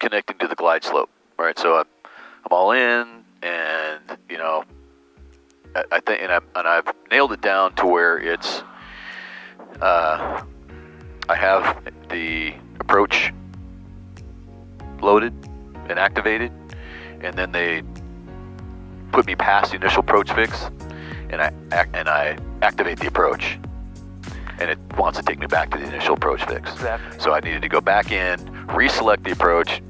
connecting to the glide slope. Right, so I'm all in, and you know, I think, and I've nailed it down to where it's. I have the approach loaded and activated, and then they put me past the initial approach fix, and I activate the approach, and it wants to take me back to the initial approach fix. Exactly. So I needed to go back in, reselect the approach,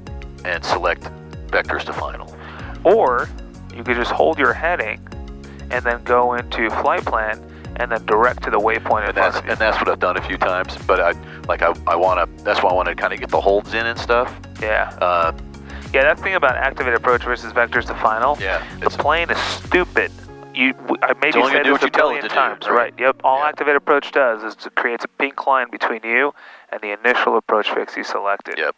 and select vectors to final. Or you could just hold your heading and then go into flight plan and then direct to the waypoint. And that's what I've done a few times. But I want to. That's why I want to kind of get the holds in and stuff. Yeah. Yeah, that thing about activate approach versus vectors to final. Yeah. The plane is stupid. I made you say this a billion times, right? Yep. All activate approach does is it creates a pink line between you and the initial approach fix you selected. Yep.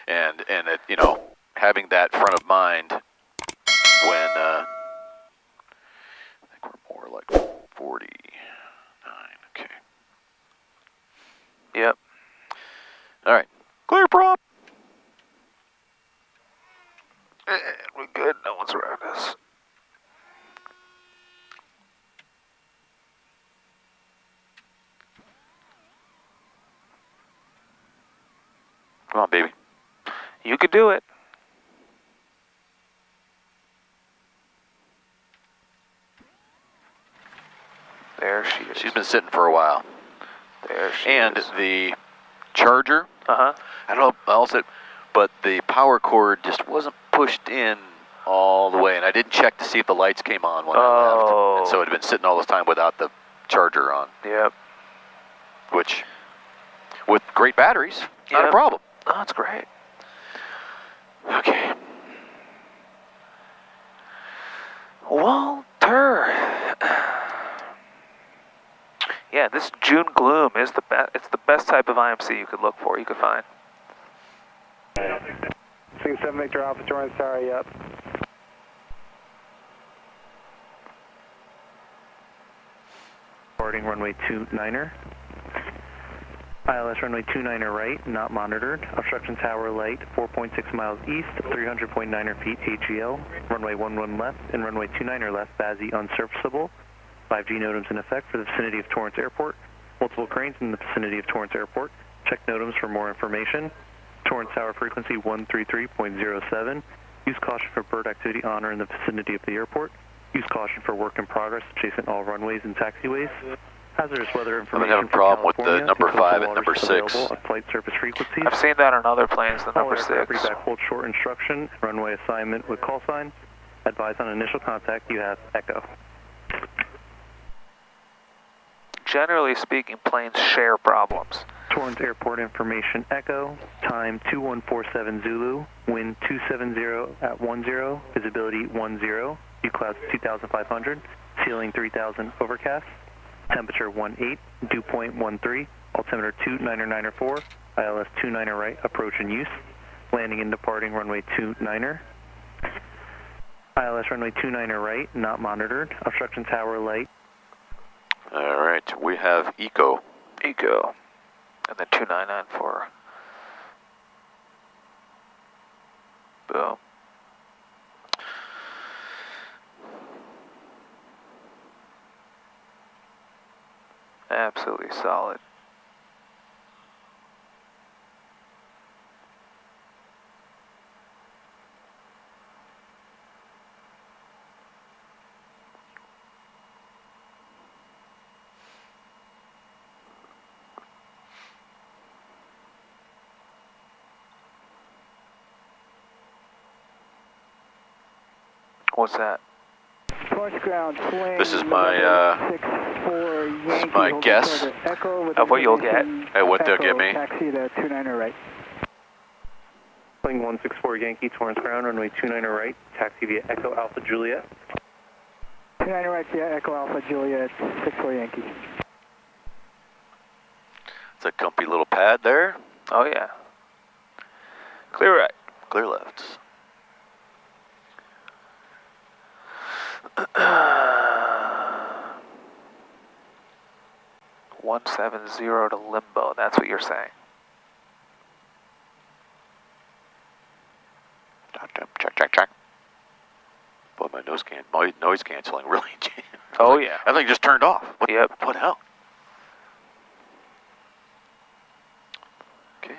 And it, you know, having that front of mind when I think we're more like 49. Okay. Yep. All right. Clear prop. And we're good. No one's around us. Come on, baby. You could do it. There she is. She's been sitting for a while. There she and is. And the charger, I don't know how else but the power cord just wasn't pushed in all the way, and I didn't check to see if the lights came on when I left. And so it had been sitting all this time without the charger on. Yep. Which, with great batteries, not a problem. Oh, that's great. Okay. Walter. Yeah, this June gloom is the best. It's the best type of IMC you could look for. You could find. 7 Victor Alpha Torrance Tower, up. Boarding runway 29er. ILS runway 29er right, not monitored. Obstruction tower light, 4.6 miles east, 300.9er feet AGL. Runway 11 left and runway 29er left, BASI unserviceable. 5G NOTAMs in effect for the vicinity of Torrance Airport. Multiple cranes in the vicinity of Torrance Airport. Check NOTAMs for more information. Torrance Tower frequency 133.07. Use caution for bird activity on or in the vicinity of the airport. Use caution for work in progress adjacent all runways and taxiways. Hazardous weather information. I'm having a problem with the number 5 and number 6. Flight surface frequencies. I've seen that on other planes, the number 6. Back hold short instruction, runway assignment with call sign. Advise on initial contact, you have Echo. Generally speaking, planes share problems. Torrance Airport information Echo, time 2147 Zulu, wind 270 at 10, visibility 10, view clouds 2500, ceiling 3000 overcast, temperature 18, dew point 13, altimeter 299er4, ILS 29er right, approach in use, landing and departing runway 29er, ILS runway 29er right, not monitored, obstruction tower light. All right, we have Eco. Eco. And then 2994. Boom. Absolutely solid. What's that? This is my guess of what you'll get. At what they'll give me. Taxi to 29er right. Flying 164 Yankee, Torrance ground, runway 29er right, taxi via Echo Alpha Juliet. 29er right via Echo Alpha Juliet, 64 Yankee. It's a comfy little pad there. Oh yeah. Clear right. Clear left. 170 to limbo, that's what you're saying. Check. Boy, my noise canceling really. Oh yeah. That thing just turned off. What the hell? Okay.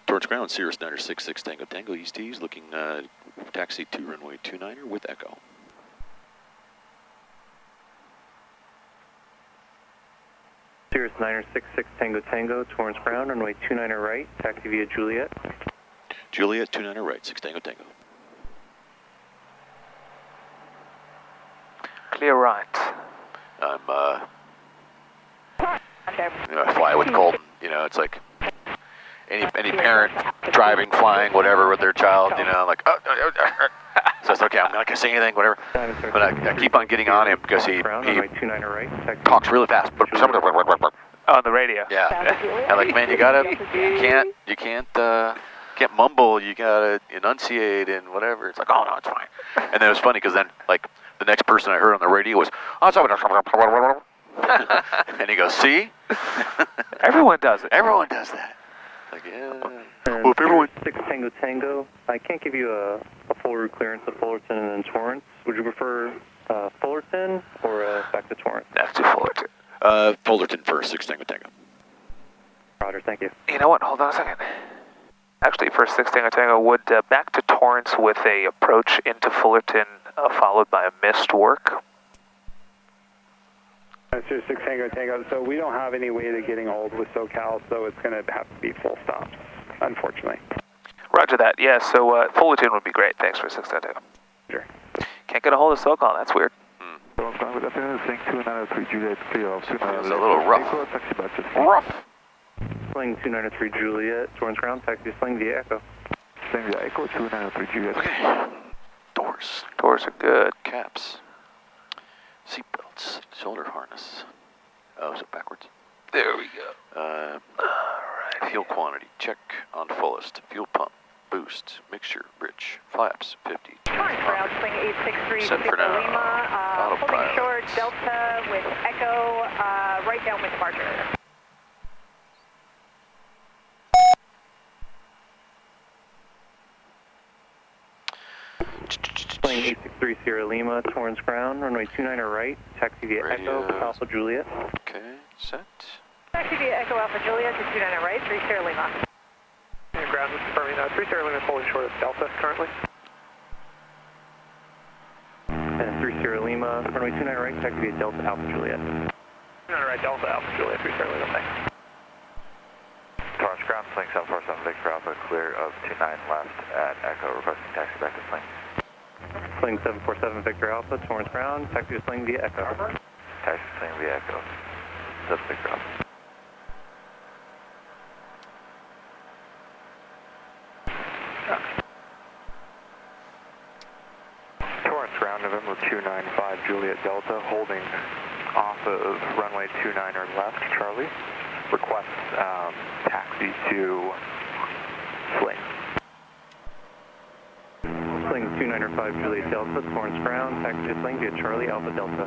Towards ground, Cirrus 966 Tango Tango East Ease, looking taxi to runway 29er with Echo. Cirrus 966 Tango Tango, Torrance ground, runway 29er right, taxi via Juliet. Juliet 29er right, 6 Tango Tango. Clear right. I'm I fly with Colton. It's like any parent driving, flying, whatever with their child. Like so it's okay. I'm not gonna say anything, whatever. But I keep on getting on him because he talks really fast. On the radio. Yeah. And like, man, you can't mumble. You gotta enunciate and whatever. It's like, oh no, it's fine. And then it was funny because then like the next person I heard on the radio was, and he goes, see? Everyone does it. Everyone does that. Like, yeah. Well, if everyone 6 Tango Tango, I can't give you a full route clearance of Fullerton and then Torrance. Would you prefer Fullerton or back to Torrance? That's to Fullerton. Fullerton first, 6 Tango Tango. Roger, thank you. You know what? Hold on a second. Actually, for 6 Tango Tango, would back to Torrance with a approach into Fullerton followed by a missed work? That's just 6 Tango Tango. So we don't have any way of getting a hold with SoCal, so it's going to have to be full stops, unfortunately. Roger that. Yeah, so Fullerton would be great. Thanks for 6 Tango Tango. Sure. Can't get a hold of SoCal. That's weird. Good afternoon. Saying 2903 Juliet, clear off. It's a little rough. Sling 293 Juliet, Torrance ground, taxi Sling via Echo. Sling via Echo, 2903 Juliet. Okay. Doors. Doors are good. Caps. Seatbelts. Shoulder harness. Oh, is it backwards? There we go. Alright. Fuel quantity. Check on fullest. Fuel pump. Boost. Mixture. Rich. Flaps. 50. Torrance ground, swing 863 Set for now. Lima. Holding short, Delta with Echo, right down with departure. Playing 863 Sierra Lima, Torrance ground, runway 29er right, taxi via Radio. Echo, Alpha Juliet. Okay. Set. Taxi via Echo Alpha Juliet to 29er right, 3 Sierra Lima. Ground is confirming 3 Sierra Lima holding short of Delta currently. And 3 Sierra Lima, runway 29er right, taxi via Delta Alpha Juliet. 29er right, Delta Alpha Juliet, 3 Sierra Lima, thanks. Torrance ground, Sling 747 Victor Alpha, clear of 29 left at Echo, requesting taxi back to Sling. Sling 747 Victor Alpha, Torrance ground, taxi to Sling via Echo. Taxi Sling via Echo, 7 Victor Alpha. Torrance ground, November 295 Juliet Delta, holding off of runway 29er left, Charlie. Request taxi to Sling. Sling 295 Juliet Delta, Torrance ground, taxi to Sling via Charlie Alpha Delta.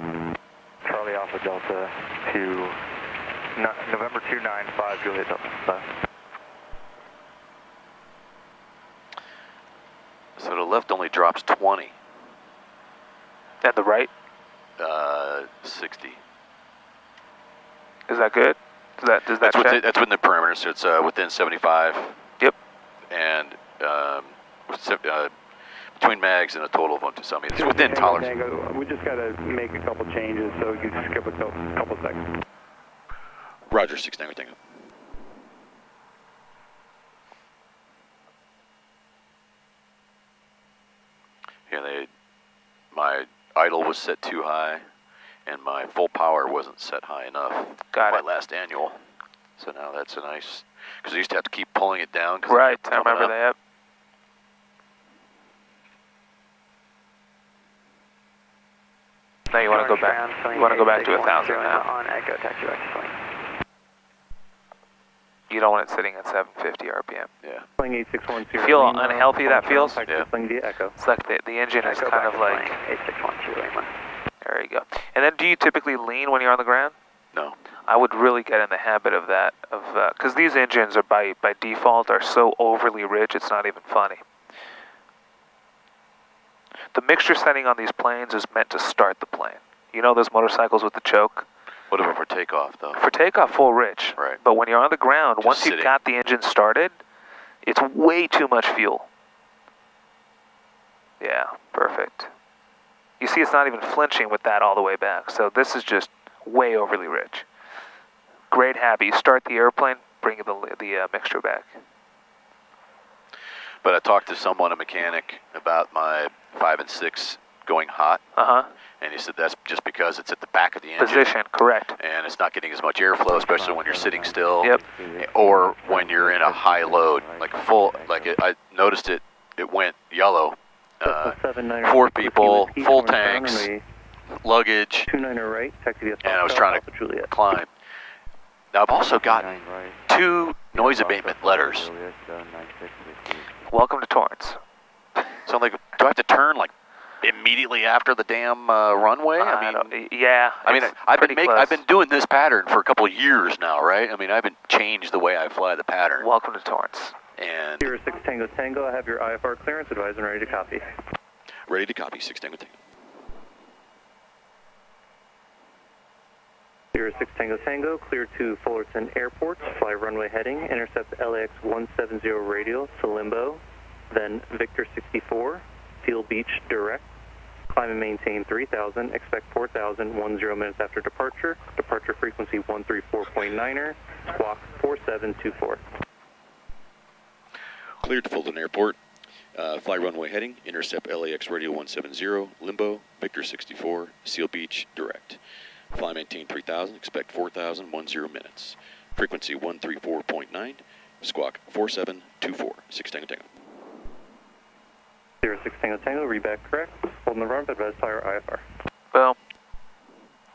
Charlie Alpha Delta to November 295 Juliet Delta. So the left only drops 20. And the right? 60. Is that good? Does that check? That's within the perimeter, so it's within 75. Yep. And between mags and a total of 127. It's within tolerance. We just got to make a couple changes, so you can skip a couple seconds. Roger, 6 Tango Tango. Yeah, my idle was set too high, and my full power wasn't set high enough. Got my it. last annual. So now that's a nice, because I used to have to keep pulling it down. Right, I remember that. Now you want to go back. You want to go back to 1,000 now. On Echo, taxi back to Sling. You don't want it sitting at 750 RPM. Yeah. Sling 861 Sierra Feel Lima, unhealthy that feels? taxi Yeah. to Sling via Echo. It's like the engine is kind of like. 861 Sierra Lima. There you go. And then do you typically lean when you're on the ground? No. I would really get in the habit of that, because these engines are by default are so overly rich, it's not even funny. The mixture setting on these planes is meant to start the plane. You know those motorcycles with the choke? What about for takeoff, though? For takeoff, full rich. Right. But when you're on the ground, Just once sitting. you've got the engine started, it's way too much fuel. Yeah, perfect. You see, it's not even flinching with that all the way back. So this is just way overly rich. Great habit. You start the airplane, bring the mixture back. But I talked to someone, a mechanic, about my 5 and 6 going hot. And he said that's just because it's at the back of the engine. Position, correct. And it's not getting as much airflow, especially when you're sitting still. Yep. Or when you're in a high load, like full. I noticed it went yellow. 4 people, full tanks, luggage, 29er right, taxi and I was trying to climb. Now I've also gotten 2 noise abatement letters. Welcome to Torrance. So do I have to turn like immediately after the damn runway? Yeah. I've been doing this pattern for a couple of years now, right? I mean, I haven't changed the way I fly the pattern. Welcome to Torrance. And 06 Tango Tango, I have your IFR clearance advised and ready to copy. Ready to copy, 6 Tango Tango. 06 Tango Tango, clear to Fullerton Airport, fly runway heading, intercept LAX 170 radial to Limbo, then Victor 64, Seal Beach direct, climb and maintain 3000, expect 4000, 10 minutes after departure, departure frequency 134.9er, squawk 4724. Cleared to Fulton Airport. Fly runway heading, intercept LAX radio 170, Limbo, Victor 64, Seal Beach, direct. Fly maintain 3000, expect 4000, 10 minutes. Frequency 134.9, squawk 4724, 6 Tango Tango. 06 Tango Tango, read back correct, holding the run, advise fire IFR. Boom.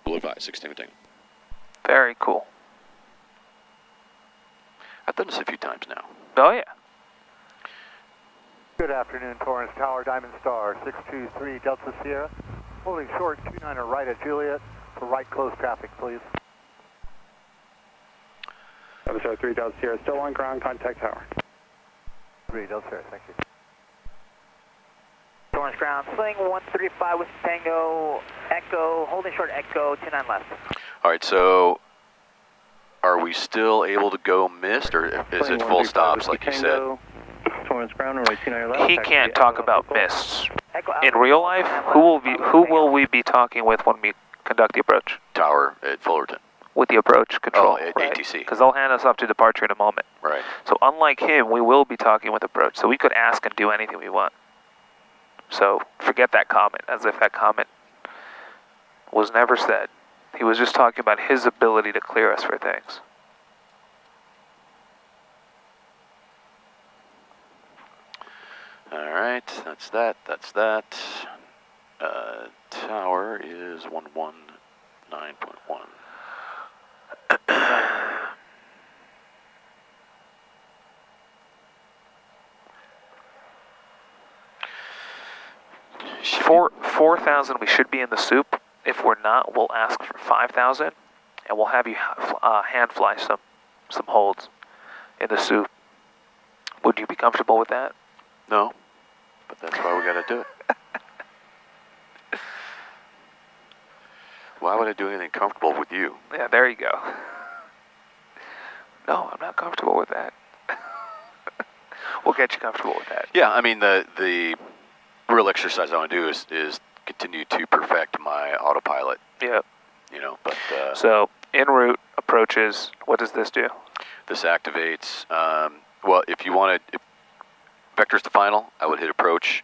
Will advise, 6 Tango Tango. Very cool. I've done this a few times now. Oh, yeah. Good afternoon, Torrance Tower, Diamond Star, 623 Delta Sierra. Holding short, 29er right at Juliet for right close traffic, please. Diamond Star 3 Delta Sierra, still on ground, contact tower. 3 Delta Sierra, thank you. Torrance ground, sling 135 with Tango, Echo, holding short Echo, 29 left. All right, so are we still able to go missed, or is it full stops like you said? Torrance ground, runway 29 left. He can't talk about mists. In real life, who will we be talking with when we conduct the approach? Tower at Fullerton. With the approach control. Oh, at right? ATC. Because they'll hand us up to departure in a moment. Right. So unlike him, we will be talking with approach. So we could ask and do anything we want. So forget that comment, as if that comment was never said. He was just talking about his ability to clear us for things. All right, that's that. Tower is 119.1. For 4,000, we should be in the soup. If we're not, we'll ask for 5,000, and we'll have you hand fly some holds in the soup. Would you be comfortable with that? No, but that's why we got to do it. Why would I do anything comfortable with you? Yeah, there you go. No, I'm not comfortable with that. We'll get you comfortable with that. Yeah, I mean, the real exercise I want to do is continue to perfect my autopilot. Yeah. You know, but... So, en route approaches, what does this do? This activates, well, if you want to... Vectors to final, I would hit approach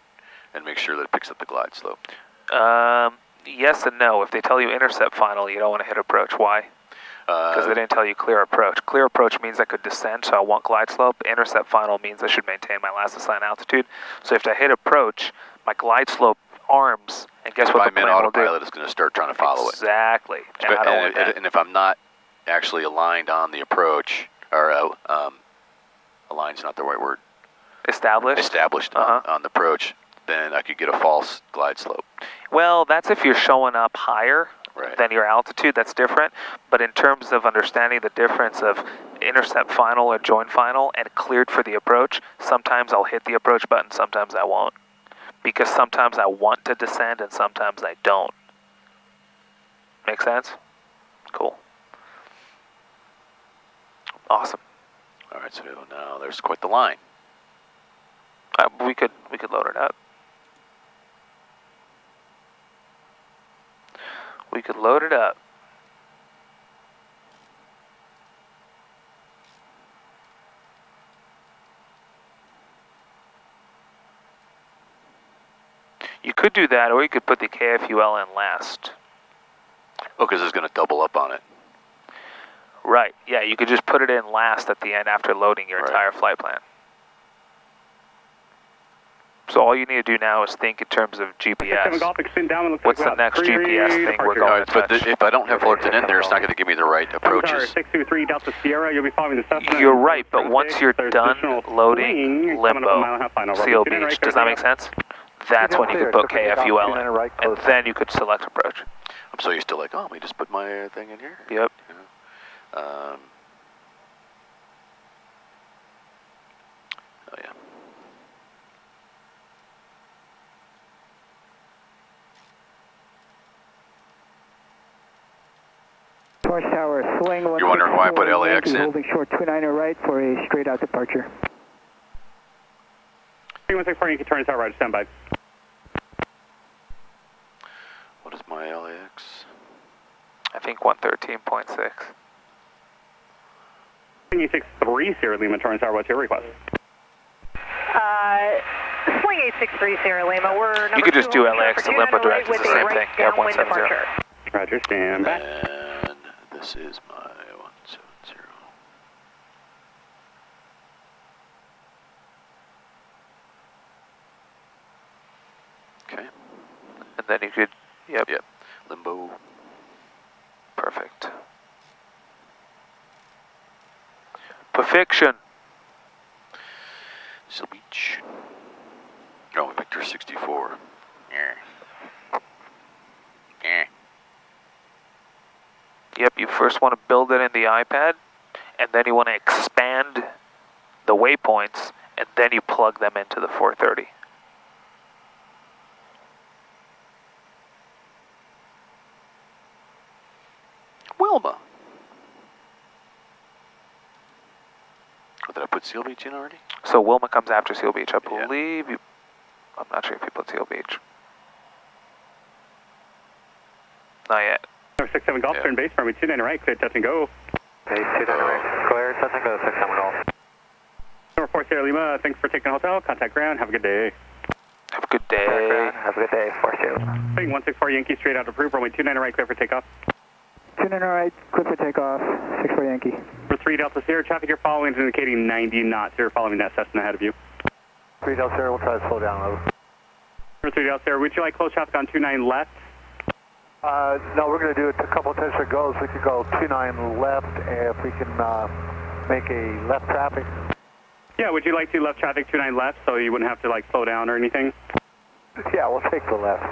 and make sure that it picks up the glide slope. Yes and no. If they tell you intercept final, you don't want to hit approach. Why? Because they didn't tell you clear approach. Clear approach means I could descend, so I want glide slope. Intercept final means I should maintain my last assigned altitude. So if I hit approach, my glide slope arms, and guess what the plane will do? Autopilot is going to start trying to follow exactly. it. Exactly. And if I'm not actually aligned on the approach, or aligned's not the right word. Established on the approach, then I could get a false glide slope. Well, that's if you're showing up higher than your altitude, that's different. But in terms of understanding the difference of intercept final or join final and cleared for the approach, sometimes I'll hit the approach button, sometimes I won't. Because sometimes I want to descend and sometimes I don't. Make sense? Cool. Awesome. All right, so now there's quite the line. We could load it up. We could load it up. You could do that, or you could put the KFUL in last. Oh, because it's going to double up on it. Right, yeah, you could just put it in last at the end after loading your entire flight plan. So all you need to do now is think in terms of GPS. What's the next GPS thing we're going to touch? But if I don't have Fullerton in there, it's not going to give me the right approaches. 623 Delta Sierra, you'll be following the Cessna. You're right, but once you're done loading Limbo, Seal Beach, does that make sense? That's when you could put KFUL in, and then you could select approach. I'm so used to like, oh, let me just put my thing in here. Yep. Oh, yeah. Torch Tower, swing. You're wondering why I put LAX in? Holding short 29er right for a straight out departure. 3164, you can turn us out right, stand by. What is my LAX? I think 113.6. Swing 863 Sierra Lima, turn us out, what's your request? Swing 863 Sierra Lima, we're number You could just 2 do LAX to Limbo direct, it's the same thing. You have 170. Roger, stand by. And this is my 170. Okay. And then you could, yep. Limbo. Perfect. Perfection. Seal Beach. Oh, Victor 64. Yep, you first want to build it in the iPad, and then you want to expand the waypoints, and then you plug them into the 430. Wilma. Oh, did I put Seal Beach in already? So Wilma comes after Seal Beach, I believe. You, I'm not sure if you put Seal Beach. Not yet. Number 67 Golf, turn base, firmly 29 right, clear, touch and go. Base 29 right, clear, touch and go, 67 Golf. Number 4 Sierra Lima, thanks for taking hotel, contact ground, have a good day. Have a good day. Have a good day, 4 Sierra. Swing 164 Yankee, straight out approved, runway 29 right, clear for takeoff. 29 right, clear for takeoff, 64 Yankee. Number 3 Delta Sierra, traffic you're following is indicating 90 knots, you're following that Cessna ahead of you. 3 Delta Sierra, we'll try to slow down a little. Number 3 Delta Sierra, would you like close traffic on 29 left? No, we're going to do a couple of tentative goes. We could go 29 left if we can make a left traffic. Yeah, would you like to left traffic 29 left so you wouldn't have to like slow down or anything? Yeah, we'll take the left.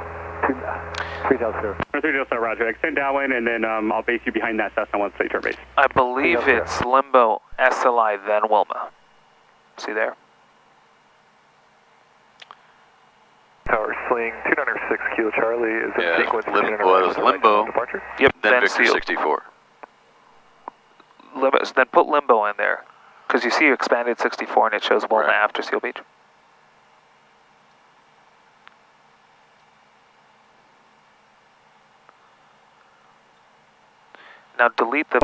3 Delta Sierra. 3 Delta Sierra, roger. Extend downwind and then I'll base you behind that Cessna once they turn base. I believe it's Limbo, SLI, then Wilma. See there? Tower sling 296 Kilo Charlie is in sequence. Well, it was Limbo, departure. Yep, then Victor Seal. 64. Then put Limbo in there. Because you see you expanded 64 and it shows Wilma Right. after Seal Beach. Now delete the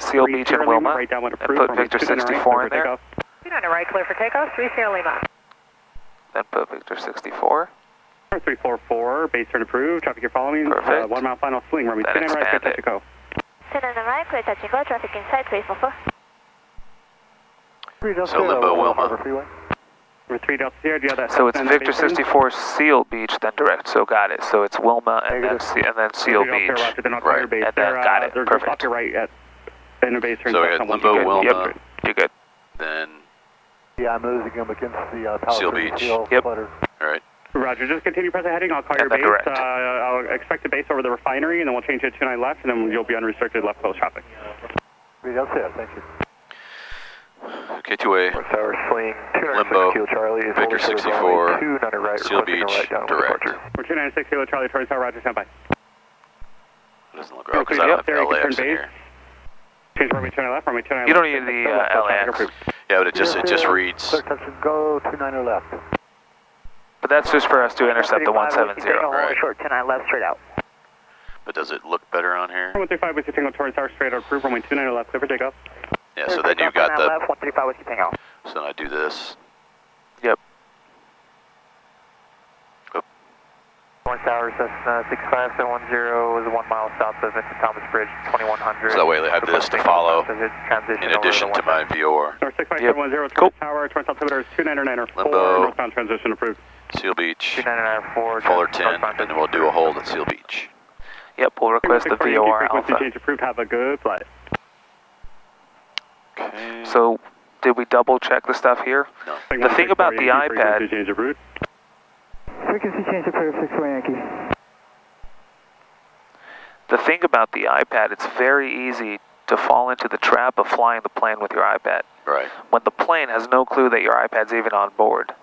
Seal Beach and Wilma and put Victor 64 in there. 29 right, clear for takeoff, 3 Sierra Lima. Then put Victor 64. 344, base turn approved, traffic you're following. Perfect. 1 mile final swing, runway Then 29 right, clear expand touch and go. 29 right, clear touch and go, traffic inside 344. 3 Delta So Sierra, Limbo, Wilma. Harbor Freeway. Number 3 Delta Sierra, do you have that? So it's Cessna in Victor base turn? 64 Seal Beach, then direct. So got it. So it's Wilma and then Seal 3 Delta Beach. Sierra, roger, then I'll Right. clear your base. And then got it. They're Perfect. just off your right at the base turn. So we had Cessna Limbo, 122. Wilma. Yep. You're good. Then, Yeah, I'm losing him against the Seal Palisades Beach. Hill Yep. flutter. all right. Roger, just continue present heading. I'll call And your then base. direct. I'll expect a base over the refinery, and then we'll change it to 29 left, and then you'll be unrestricted left close traffic. That's it, thank you. K2A, Tower swing, Limbo, Kilo Charlie is Victor 64, 29 right, Seal Beach, right down direct. We're 296 Kilo Charlie, Torrance Tower, Roger, stand by. It doesn't look right because I don't have LAX in here. Change runway 29 left, runway 29 You don't left. need the LAX. Yeah, but it just reads. Clear attention, go 29 left. But that's just for us to intercept the 170. Right. Short 29 left, straight out. But does it look better on here? 135 Whiskey Tango, Torrance Tower, straight out, approved, runway 29 left, clear for takeoff. Yeah, so then you got the. Left, 135 Whiskey Tango. So then I do this. Yep. Torrance Tower, Cessna 65710 is 1 mile south of Vincent Thomas Bridge, 2100. So that way I have this to follow in addition to my VOR. North 65710, Torrance Tower, Torrance altimeter is 299.4, Limbo. northbound transition approved. Seal Beach, 2994, Fullerton, and then we'll do a hold at Seal Beach. Yep, we'll request the VOR Frequency alpha. change approved, have a good flight. Okay. So, did we double check the stuff here? No. The thing about the iPad, Frequency change approved. Frequency change approved, 61 Yankee. the thing about the iPad, it's very easy to fall into the trap of flying the plane with your iPad. Right. When the plane has no clue that your iPad's even on board.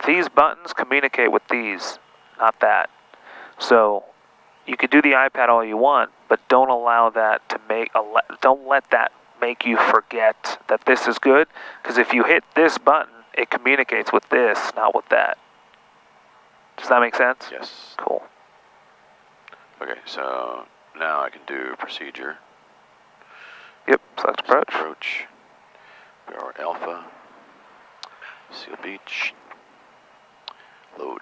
These buttons communicate with these, not that. So you can do the iPad all you want, but don't allow that to don't let that make you forget that this is good, because if you hit this button, it communicates with this, not with that. Does that make sense? Yes. Cool. Okay, so now I can do procedure. Yep, select approach. Approach. VOR Alpha. Seal Beach. Load.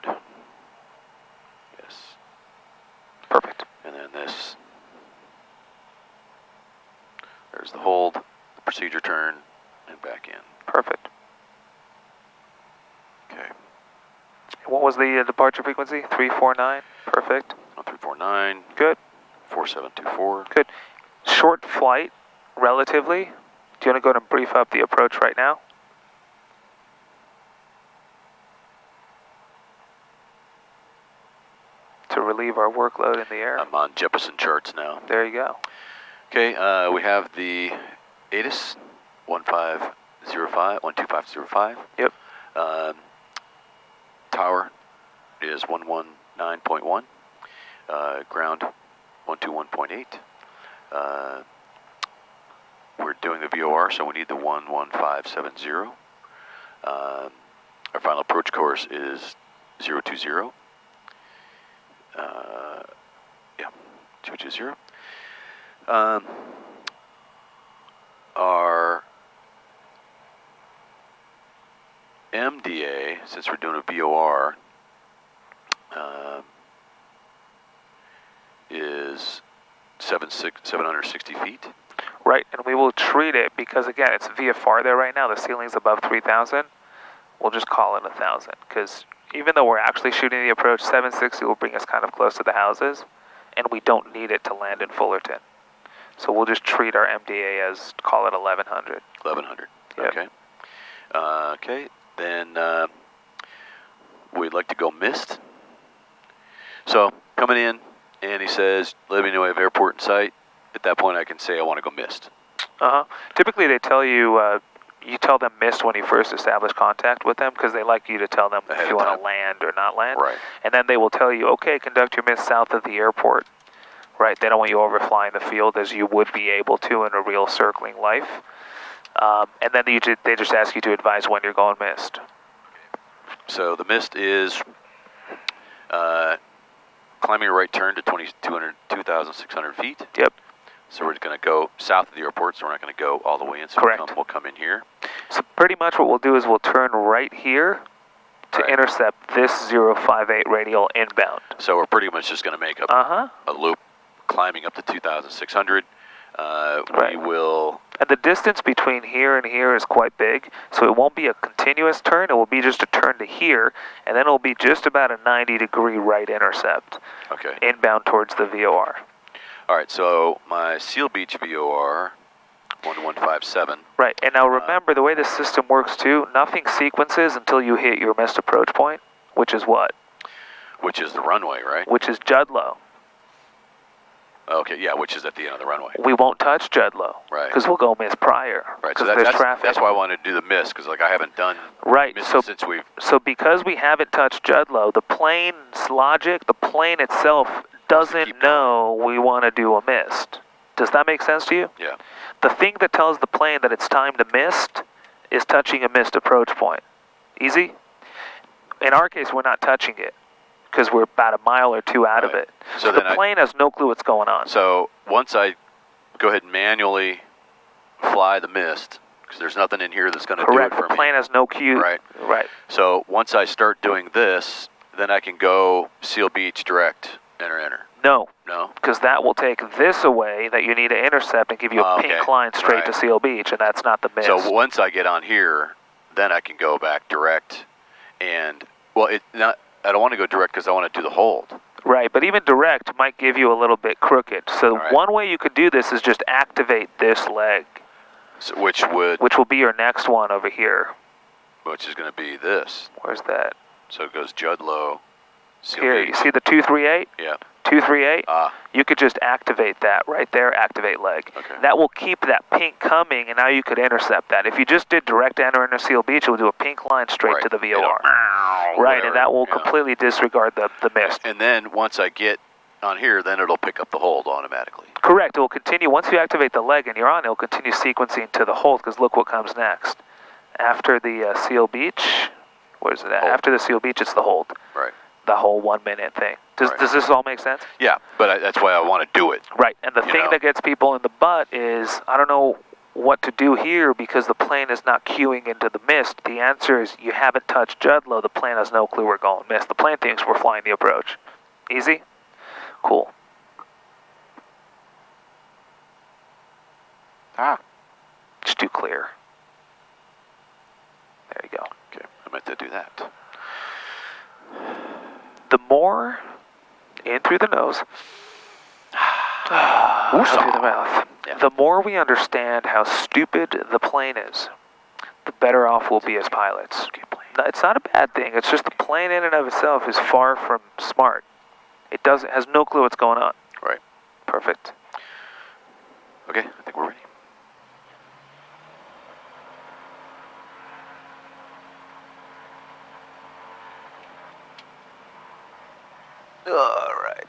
Yes. Perfect. And then this. There's the hold, the procedure turn, and back in. Perfect. Okay. What was the departure frequency? 349? Perfect. 1349. Good. 4724. Good. Short flight, relatively. Do you want to go and brief up the approach right now? To relieve our workload in the air. I'm on Jeppesen charts now. There you go. Okay, we have the ATIS 12505. Yep. Tower is 119.1. Ground 121.8. We're doing the VOR, so we need the 11570. Our final approach course is 020. Yeah, 220. Our MDA, since we're doing a VOR, is 760 feet. Right, and we will treat it, because again, it's VFR there right now, the ceiling's above 3,000. We'll just call it 1,000, because even though we're actually shooting the approach, 760 will bring us kind of close to the houses, and we don't need it to land in Fullerton. So we'll just treat our MDA as, call it 1,100. 1,100, Yep. okay. Okay, then we'd like to go missed. So, coming in, and he says, let me know I have airport in sight. At that point, I can say I want to go missed. Typically, they tell you, you tell them missed when you first establish contact with them, because they like you to tell them Ahead if you of want time. to land or not land. Right. And then they will tell you, okay, conduct your missed south of the airport. Right, they don't want you overflying the field as you would be able to in a real circling life. And then they just ask you to advise when you're going missed. So the mist is climbing a right turn to 2,600 feet. Yep. So we're going to go south of the airport, so we're not going to go all the way in. So Correct. we'll come in here. So pretty much what we'll do is we'll turn right here to Right. intercept this 058 radial inbound. So we're pretty much just going to make a loop climbing up to 2,600. Right. We will... And the distance between here and here is quite big, so it won't be a continuous turn, it will be just a turn to here, and then it'll be just about a 90-degree right intercept. Okay. Inbound towards the VOR. All right, so my Seal Beach VOR, 1157. Right, and now remember the way this system works too, nothing sequences until you hit your missed approach point. Which is what? Which is the runway, right? Which is Judlow. Okay, yeah, which is at the end of the runway. We won't touch Judlow. Right. Because we'll go miss prior. Right, so there's traffic. that's why I wanted to do the miss, because like I haven't done miss since we've... So because we haven't touched Judlow, the plane's logic, the plane itself doesn't know we want to do a mist. Does that make sense to you? Yeah. The thing that tells the plane that it's time to mist is touching a missed approach point. Easy? In our case, we're not touching it, because we're about a mile or two out of it. So the plane has no clue what's going on. So once I go ahead and manually fly the mist, because there's nothing in here that's going to do it for me. Correct, the plane has no cue. Right. Right. So once I start doing this, then I can go Seal Beach direct, enter. No. No? Because that will take this away that you need to intercept and give you a pink line straight to Seal Beach, and that's not the mist. So once I get on here, then I can go back direct and, well, I don't want to go direct because I want to do the hold. Right, but even direct might give you a little bit crooked. So one way you could do this is just activate this leg. So which will be your next one over here. Which is going to be this. Where's that? So it goes Judlow. Here, you see the 238? Yeah. 238? You could just activate that right there, activate leg. Okay. That will keep that pink coming, and now you could intercept that. If you just did direct enter into Seal Beach, it will do a pink line straight to the VOR. Right, and that will completely disregard the mist. And then once I get on here, then it'll pick up the hold automatically. Correct. It will continue. Once you activate the leg and you're on, it will continue sequencing to the hold, because look what comes next. After the Seal Beach, where's it at? Hold. After the Seal Beach, it's the hold. Right. The whole 1 minute thing. Does this all make sense? Yeah, but that's why I want to do it. Right, and the thing that gets people in the butt is, I don't know what to do here because the plane is not queuing into the mist. The answer is you haven't touched Judlow. The plane has no clue we're going mist. The plane thinks we're flying the approach. Easy? Cool. Just do clear. There you go. Okay, I meant to do that. The more in through the nose, out through the mouth, the more we understand how stupid the plane is, the better off we'll be as pilots. It's not a bad thing. It's just the plane in and of itself is far from smart. It has no clue what's going on. Right. Perfect. Okay, I think we're ready. All right.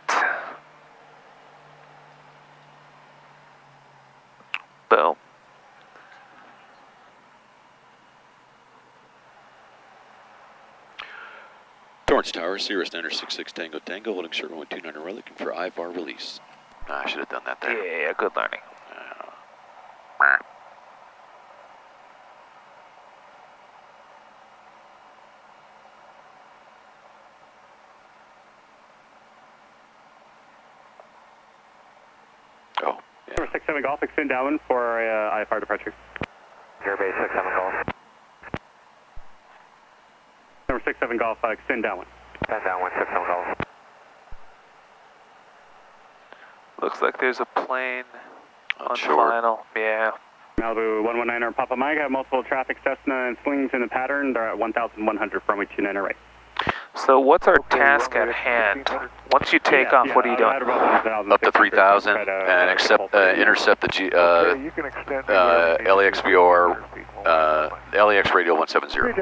Boom. Torrance Tower, Cirrus 966 Tango Tango, holding short runway 29 right, looking for IVAR release. I should have done that there. Yeah, good learning. Oh, yeah. Number 67 Golf, extend downwind for IFR departure. Air Base 67 Golf. Number 67 Golf, extend downwind. Extend downwind 67 Golf. Looks like there's a plane on short. final. Yeah. Malibu 119 or Papa Mike have multiple traffic Cessna and slings in the pattern. They're at 1,100 from runway 29 right. So what's our task at hand? Once you take off, what are you doing? Up to 3,000 and intercept the LAX VOR, LAX radio 170.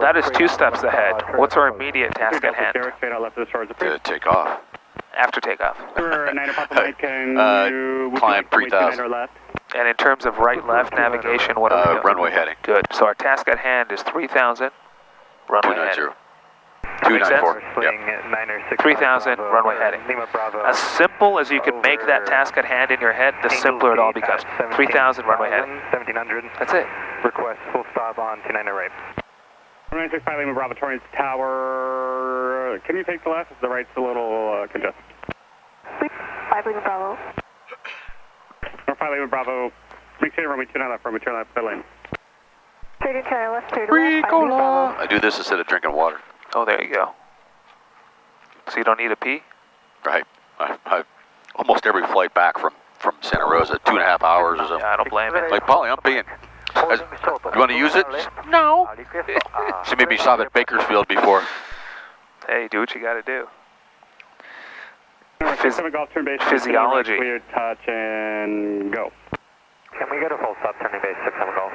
That is 2 steps ahead. What's our immediate task at hand? To take off. After takeoff. Climb 3,000. And in terms of right-left navigation, what are we doing? Runway heading. Good. So our task at hand is 3,000, runway heading. 294. Yep. 3,000, runway heading. As simple as you can make that task at hand in your head, the simpler it all becomes. 3,000, runway heading. 1700. That's it. Request full stop on 29 right. 965 Lima Bravo Torrance Tower. Can you take the left? The right's a little congested. 5 Lima Bravo. Number 5 Lima Bravo. Make sure runway 29 left, runway 29 left, pit lane. 30 turn left, 30 left, 5 Lima Bravo. I do this instead of drinking water. Oh, there you go. So you don't need a pee? Right. I almost every flight back from Santa Rosa, 2.5 hours or something. Yeah, I don't blame it. Like, Polly, I'm peeing. You want to use it? No. She made me stop at Bakersfield before. Hey, do what you got to do. Golf turn base. Physiology. Clear, touch, and go. Can we get a full stop turning base 6-7 golf?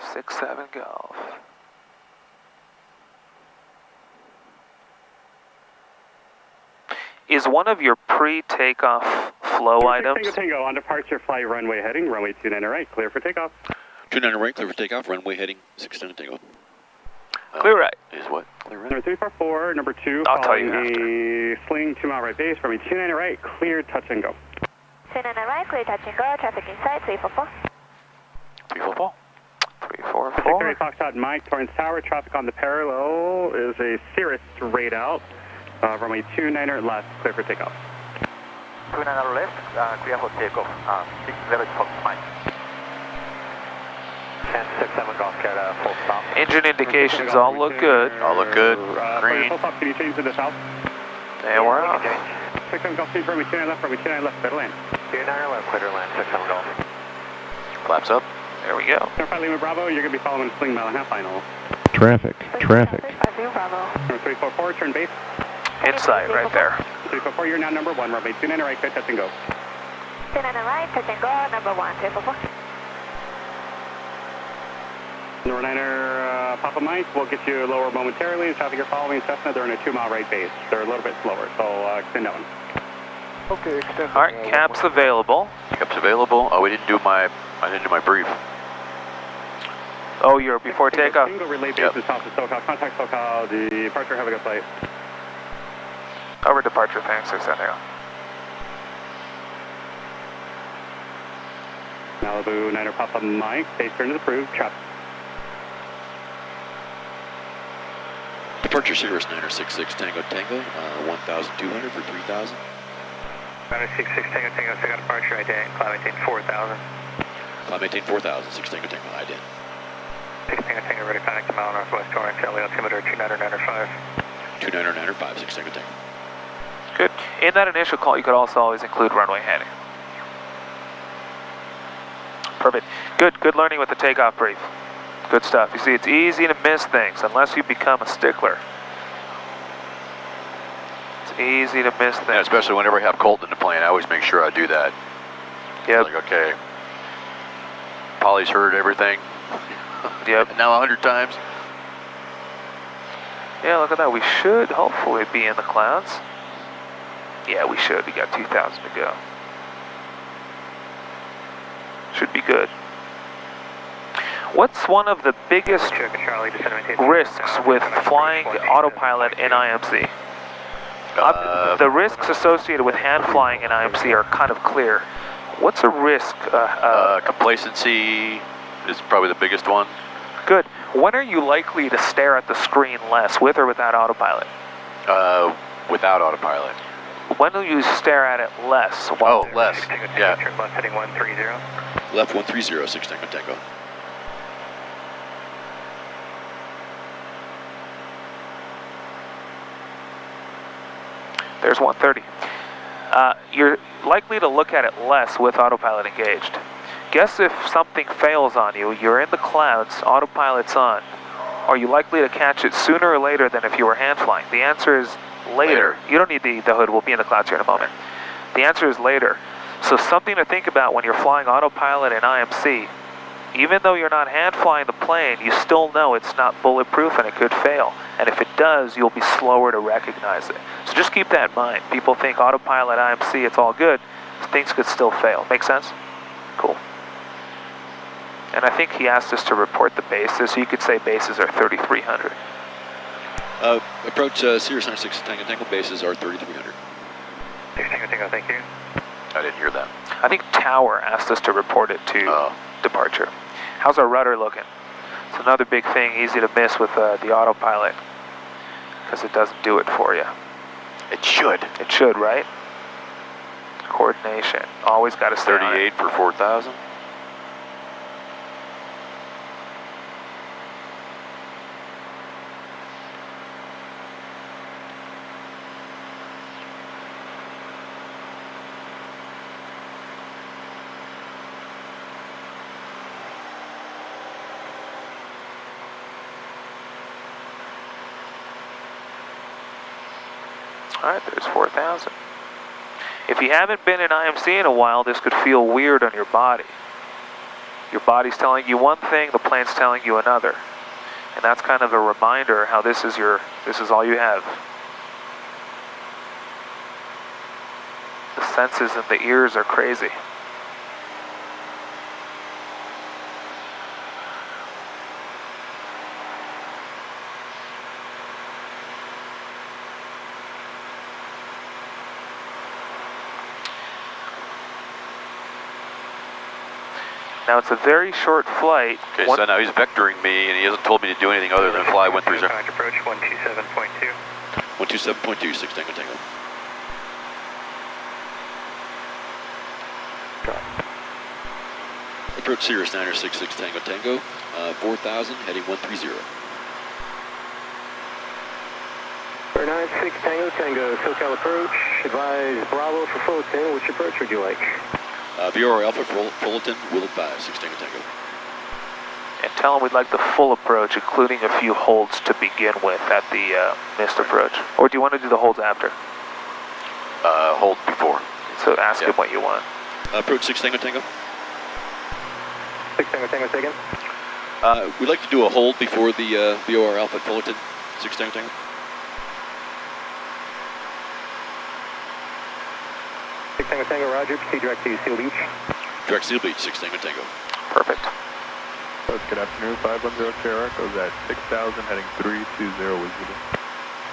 6-7 golf. Is one of your pre-takeoff flow items? Tango, on departure, fly runway heading, runway 29 right, clear for takeoff. 29 right, clear for takeoff, runway heading 69 Tango. Clear right. Is what? Clear right. Number 344, number 2, I'll tell you a sling 2 mile right base, runway 29 right, clear, touch and go. 29 right, clear, touch and go, traffic inside, 344. 344. 344. Foxtrot Mike, Torrance Tower, traffic on the parallel is a Cirrus rate out. Runway 29 left, clear for takeoff. 29 left, clear for takeoff. 60 Fox Mike. 10-6-7 golf, get a full stop. Engine indications all look good. All look good. Green. Full stop, can you change to the south? And we're off. 6-7 golf, change runway 29 left, runway 29 left, clear to land. 29 left, clear to land, 6-7 golf. Flaps up. There we go. Airfield Lima Bravo, you're going to be following sling mile and a half final. Traffic. Number 344, turn base. Inside right there. 344, you're now number 1, runway 29 right, clear, touch and go. 29 right, touch and go, number 1, 344. Number 9er, Papa Mike, we'll get you lower momentarily. The traffic you're following Cessna, they're in a 2 mile right base. They're a little bit slower, so extend that one. Okay, extend. All right, caps available. Caps available. Oh, I didn't do my brief. Oh, you're before takeoff. Single relay base is south of SoCal. Contact SoCal, departure, have a good flight. Over departure, thanks, 6 Tango. Malibu 9er Papa Mike, base turn is approved, traffic. Departure Cirrus 966 Tango Tango, 1,200 for 3,000. 966 Tango Tango, second departure, identity, climb maintain 4,000. Climb maintain 4,000, 6 Tango Tango, ident. 6 Tango Tango, ready to connect to mile northwest Torrance, LE altimeter 299.5. 299.5, 6 Tango Tango. Good. In that initial call, you could also always include runway heading. Perfect. Good learning with the takeoff brief. Good stuff. You see, it's easy to miss things unless you become a stickler. It's easy to miss things. Yeah, especially whenever I have Colton in the plane, I always make sure I do that. Yep. Like, okay, Polly's heard everything. Yep. Now 100 times. Yeah, look at that. We should hopefully be in the clouds. Yeah, we should. We got 2,000 to go. Should be good. What's one of the biggest risks with flying autopilot in IMC? The risks associated with hand flying in IMC are kind of clear. What's a risk? Complacency is probably the biggest one. Good. When are you likely to stare at the screen less, with or without autopilot? Without autopilot. When will you stare at it less? Oh, less. Yeah. Turn left heading 130. Left 130, 6 Tango Tango. There's 130. You're likely to look at it less with autopilot engaged. Guess if something fails on you, you're in the clouds, autopilot's on. Are you likely to catch it sooner or later than if you were hand flying? The answer is later. You don't need the hood. We'll be in the clouds here in a moment. The answer is later. So something to think about when you're flying autopilot in IMC. Even though you're not hand flying the plane, you still know it's not bulletproof and it could fail. And if it does, you'll be slower to recognize it. So just keep that in mind. People think autopilot, IMC, it's all good. Things could still fail. Make sense? Cool. And I think he asked us to report the bases, so you could say bases are 3,300. Approach Cirrus 96 Tango Tango, bases are 3,300. 6 Tango Tango, thank you. I didn't hear that. I think Tower asked us to report it to departure. How's our rudder looking? It's another big thing, easy to miss with the autopilot, because it doesn't do it for you. It should. It should, right? Coordination. Always got to stay 38 for 4,000. Alright, there's 4,000. If you haven't been in IMC in a while, this could feel weird on your body. Your body's telling you one thing, the plane's telling you another. And that's kind of a reminder how this is all you have. The senses and the ears are crazy. Now it's a very short flight. Okay, so now he's vectoring me, and he hasn't told me to do anything other than fly 130. Approach 127.2. 127.2, 6 Tango Tango. Approach Cirrus 966 Tango Tango, 4,000, heading 130. 96 Tango Tango, SoCal approach. Advise Bravo for Fullerton. Which approach would you like? VOR Alpha Fullerton will advise, 6 Tango Tango. And tell them we'd like the full approach, including a few holds to begin with at the missed approach. Or do you want to do the holds after? Hold before. So ask him what you want. Approach 6 Tango Tango. 6 Tango Tango, say again. We'd like to do a hold before the VOR Alpha Fullerton, 6 Tango Tango. 6 Tango Tango, roger. Proceed direct to Seal Beach. Direct Seal Beach, 6 Tango Tango. Perfect. Good afternoon, 510 Sierra Echoes at 6,000, heading 320 with you.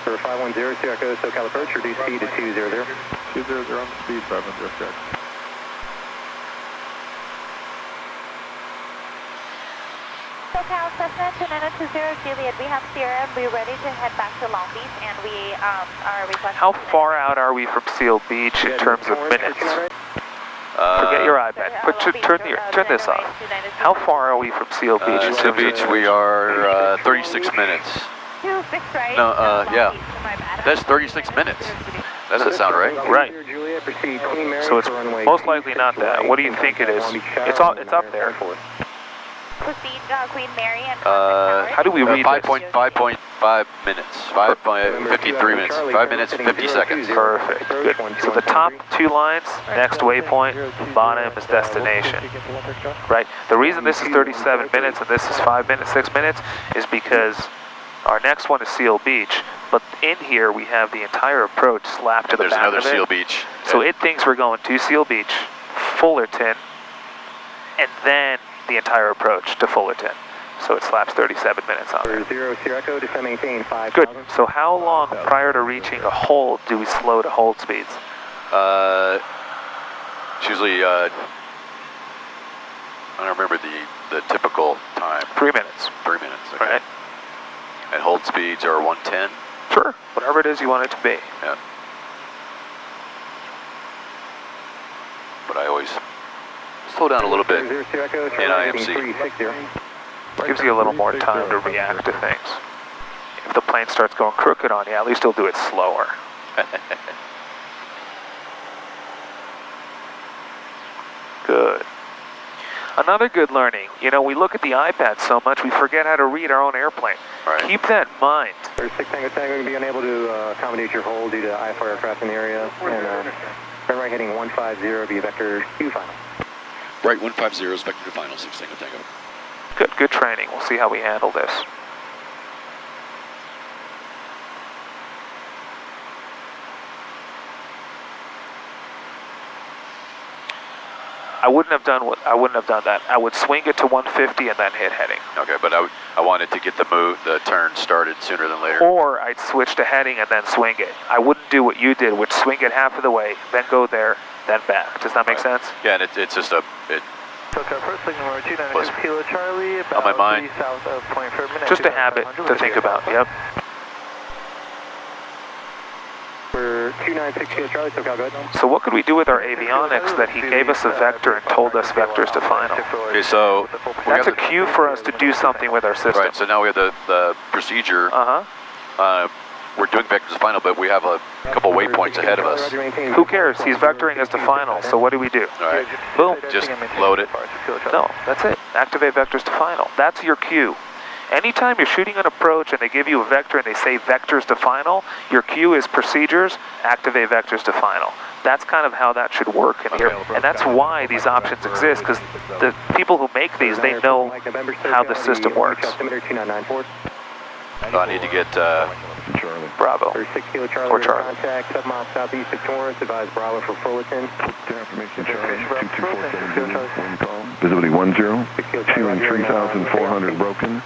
For 510 Sierra Echo, SoCal approach, reduce speed to 200. 200 on the speed, 510 Sierra. SoCal Cessna 2920 Juliet, we have Sierra and we're ready to head back to Long Beach, and we are requesting... How far out are we from Seal Beach in terms of minutes? Forget your iPad. Turn this off. How far are we from Seal Beach? Seal Beach, we are 36 minutes. Right? No, yeah. That's 36 minutes. That doesn't sound right. Right. So it's most likely not that. What do you think it is? It's up there. Proceed Queen Mary and how do we read 5.5 minutes. 53 minutes. 5 minutes, 50 seconds. Perfect. Good. So the top two lines, next waypoint, bottom is destination. Right? The reason this is 37 minutes and this is 5 minutes, 6 minutes is because our next one is Seal Beach, but in here we have the entire approach slapped to the back of it. There's another Seal Beach. So it thinks we're going to Seal Beach, Fullerton, and then the entire approach to Fullerton. So it slaps 37 minutes on there. 0 Sierra Echo, descend maintain 5,000. Good. So how long prior to reaching a hold do we slow to hold speeds? It's usually, I don't remember the typical time. 3 minutes. 3 minutes, okay. Right. And hold speeds are 110? Sure. Whatever it is you want it to be. Yeah. But I always slow down a little bit in IMC. Gives you a little more time to react to things. If the plane starts going crooked on you, at least you'll do it slower. Good. Another good learning, you know, we look at the iPad so much we forget how to read our own airplane. Right. Keep that in mind. 6 Tango Tango will be unable to accommodate your hold due to IFR aircraft in the area. And turn right heading 150 be vector Q final. Right 150 is vector to final, 6 Tango Tango. Good training. We'll see how we handle this. I wouldn't have done that. I would swing it to 150 and then hit heading. Okay, but I wanted to get the turn started sooner than later. Or I'd switch to heading and then swing it. I wouldn't do what you did, which swing it half of the way, then go there, then back. Does that make sense? Yeah, and it's just a... SoCal first flight number 296 Kilo Charlie, about on my mind. south of point per minute. Just a habit to think about, yep. For 296 Kilo Charlie, SoCal, go ahead. So what could we do with our avionics that he gave us a vector and told us vectors to final? Okay, so... That's a cue for us to do something with our system. Right, so now we have the procedure. We're doing vectors to final, but we have a couple waypoints ahead of us. Who cares? He's vectoring us to final, so what do we do? All right. Boom. Just load it. No, that's it. Activate vectors to final. That's your cue. Anytime you're shooting an approach and they give you a vector and they say vectors to final, your cue is procedures, activate vectors to final. That's kind of how that should work in here. And that's why these options exist, because the people who make these, they know how the system works. So I need to get Bravo. 6 Kilo Charlie, Or Charlie. contact 7 miles southeast of Torrance, advise Bravo for Fullerton. Visibility 10, ceiling 3,400 broken,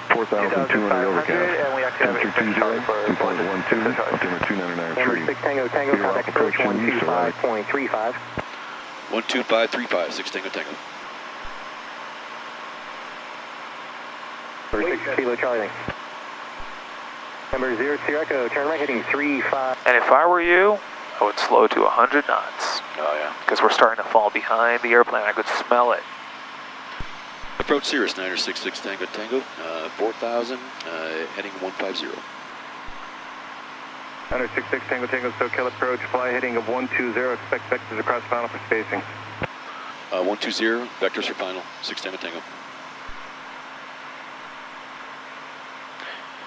4,200 overcast. Temperature 20, default 12, altimeter 299 6 Tango Tango, contact approach 125.35. 12535, 6 Tango Tango. 6 Kilo Charlie. Number 0 Sierra Echo, turn right heading 35. And if I were you, I would slow to 100 knots. Oh, yeah. Because we're starting to fall behind the airplane. I could smell it. Approach Cirrus, Niner 66 Tango Tango, 4,000, heading 150. Niner 66 Tango Tango, SoCal approach, fly heading of 120, expect vectors across final for spacing. 120, vectors for final, 6 Tango Tango.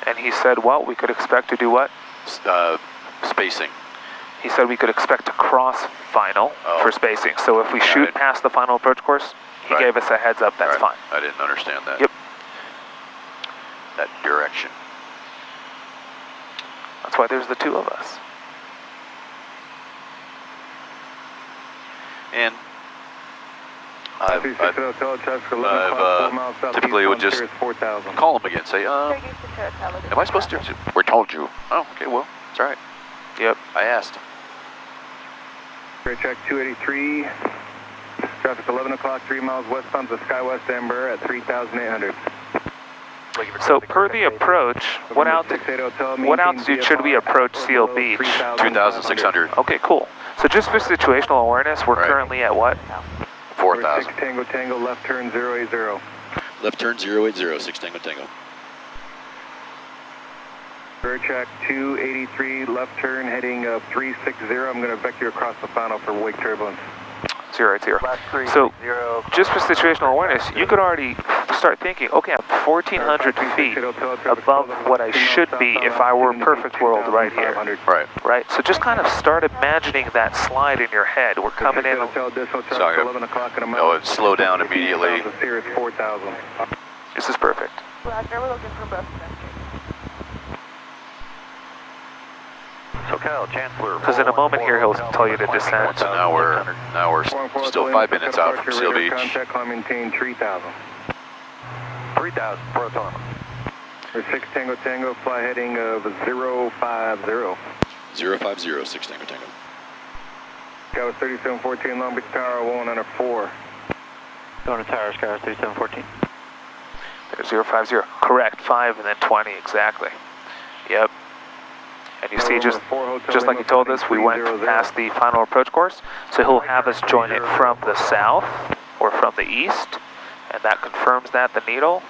And he said, well, we could expect to do what? Spacing. He said we could expect to cross final for spacing. So if we shoot past the final approach course, he gave us a heads up, that's fine. I didn't understand that. Yep. That direction. That's why there's the two of us. And I've typically would just call them again, say, am I supposed to? We told you. Oh, okay, well, it's all right. Yep. I asked. Great track 283, traffic 11 o'clock, 3 miles westbound to SkyWest Amber at 3,800. So per the approach, what altitude should we approach Seal Beach? 2,600. Okay, cool. So just for situational awareness, we're currently at what? 4,000. 6 Tango Tango, left turn 080. Left turn 080, 6 Tango Tango. Bird track 283, left turn heading of 360. I'm going to vector across the final for wake turbulence. 080. So just for situational awareness, you could already start thinking, okay, I'm 1,400 feet above what I should be if I were a perfect world right here. Right. So just kind of start imagining that slide in your head. We're coming in. So slow down immediately. This is perfect. Roger, we're looking for both SoCal, Chancellor. Because in a moment here, he'll tell you to descend. So now we're still 5 minutes out from Seal Beach. Contact, climb, maintain 3,000. 3,000 for autonomous. 6 Tango Tango, fly heading of 050. 050, 6 Tango Tango. Skywas 3714, Long Beach Tower 194. Going to tower, Skywas 3714. There's 050. Correct. 5 and then 20 exactly. Yep. And you see, just like he told us, we went past the final approach course, so he'll have us join it from the south or from the east, and that confirms that, the needle.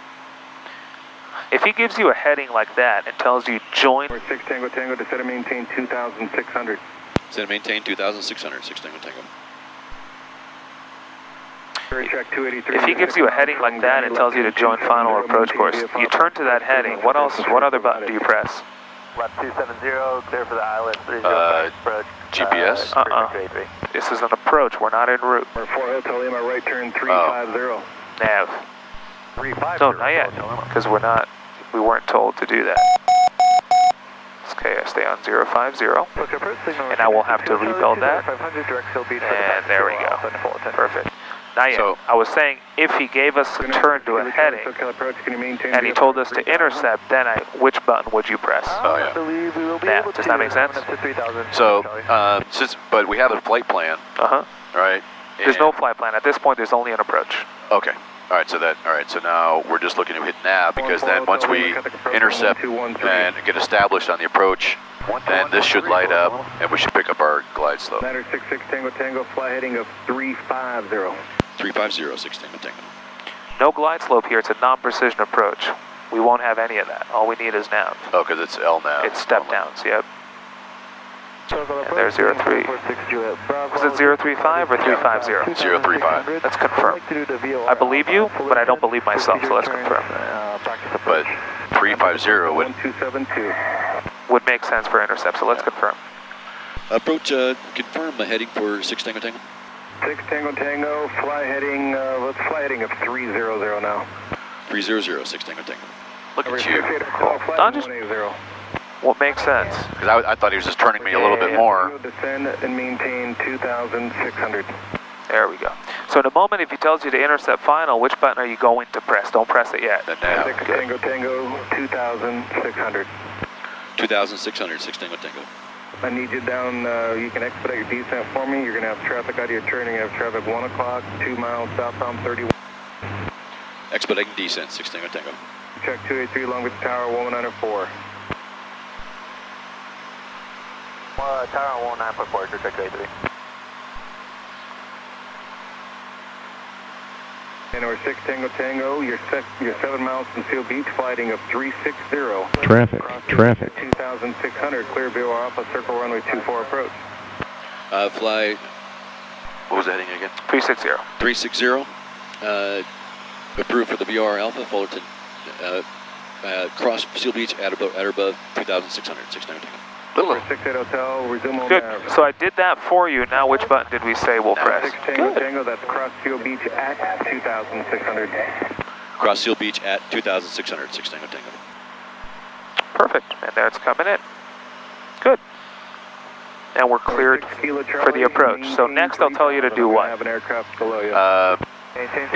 If he gives you a heading like that and tells you join... 6 Tango Tango, descend and maintain 2,600. Descend and maintain 2,600, 6 Tango Tango. If he gives you a heading like that and tells you to join final or approach course, you turn to that heading. What else? What other button do you press? Left 270, clear for the island, 30 approach. GPS? This is an approach, we're not en route. 4 Hotel Lima, right turn 350. Nav. 350. No, not yet, because we weren't told to do that. Okay, I stay on 050, and I will have to rebuild that, and there we go, perfect. Not yet. I was saying, if he gave us a turn to a heading, and he told us to intercept, then which button would you press? Oh, yeah. Nav. Does that make sense? So, but we have a flight plan, right? There's no flight plan. At this point, there's only an approach. Okay. All right, so now we're just looking to hit nav, because then once we intercept and get established on the approach, then this should light up and we should pick up our glide slope. 66 Tango Tango, fly heading of 350. 350, 6 Tango Tango. No glide slope here, it's a non-precision approach. We won't have any of that. All we need is nav. Oh, because it's LNAV. It's step downs, yep. And there's 03. Was it 035 or 350? 035. Let's confirm. I believe you, but I don't believe myself, so let's confirm. But 350 would... 1272. Would make sense for intercept, so let's confirm. Approach, confirm heading for 6 Tango Tango. 6 Tango Tango, fly heading, let's fly heading of 300 now. 300, 6 Tango Tango. Look at you. Don't just... What makes sense? Because I thought he was just turning me a little bit more. Descend and maintain 2,600. There we go. So in a moment, if he tells you to intercept final, which button are you going to press? Don't press it yet. Now. 6 Tango Tango, 2,600. 2,600, 6 Tango Tango. I need you down, you can expedite your descent for me. You're going to have traffic out of your turn. You're going to have traffic 1 o'clock, 2 miles southbound 31. Expediting descent, 6 Tango Tango. Check 283 Long Beach Tower, 194. Tower on 19.4, check 283. And we're 6 Tango Tango, you're 7 miles from Seal Beach, flighting of 360. Traffic. 2,600, clear BOR Alpha, circle runway 24 approach. Fly... What was the heading again? 360. 360. Approved for the VR Alpha, Fullerton. Cross Seal Beach at above 2,600, 6 Tango Tango. Little 68 Hotel, resume on Good. nav. So I did that for you. Now which button did we say we'll press? 6 Tango Tango, that's cross Seal Beach at 2,600. Cross Seal Beach at 2,600, 6 Tango Tango. Perfect. And there it's coming in. Good. And we're cleared for the approach. So next I'll tell you to do what? Have an aircraft below you.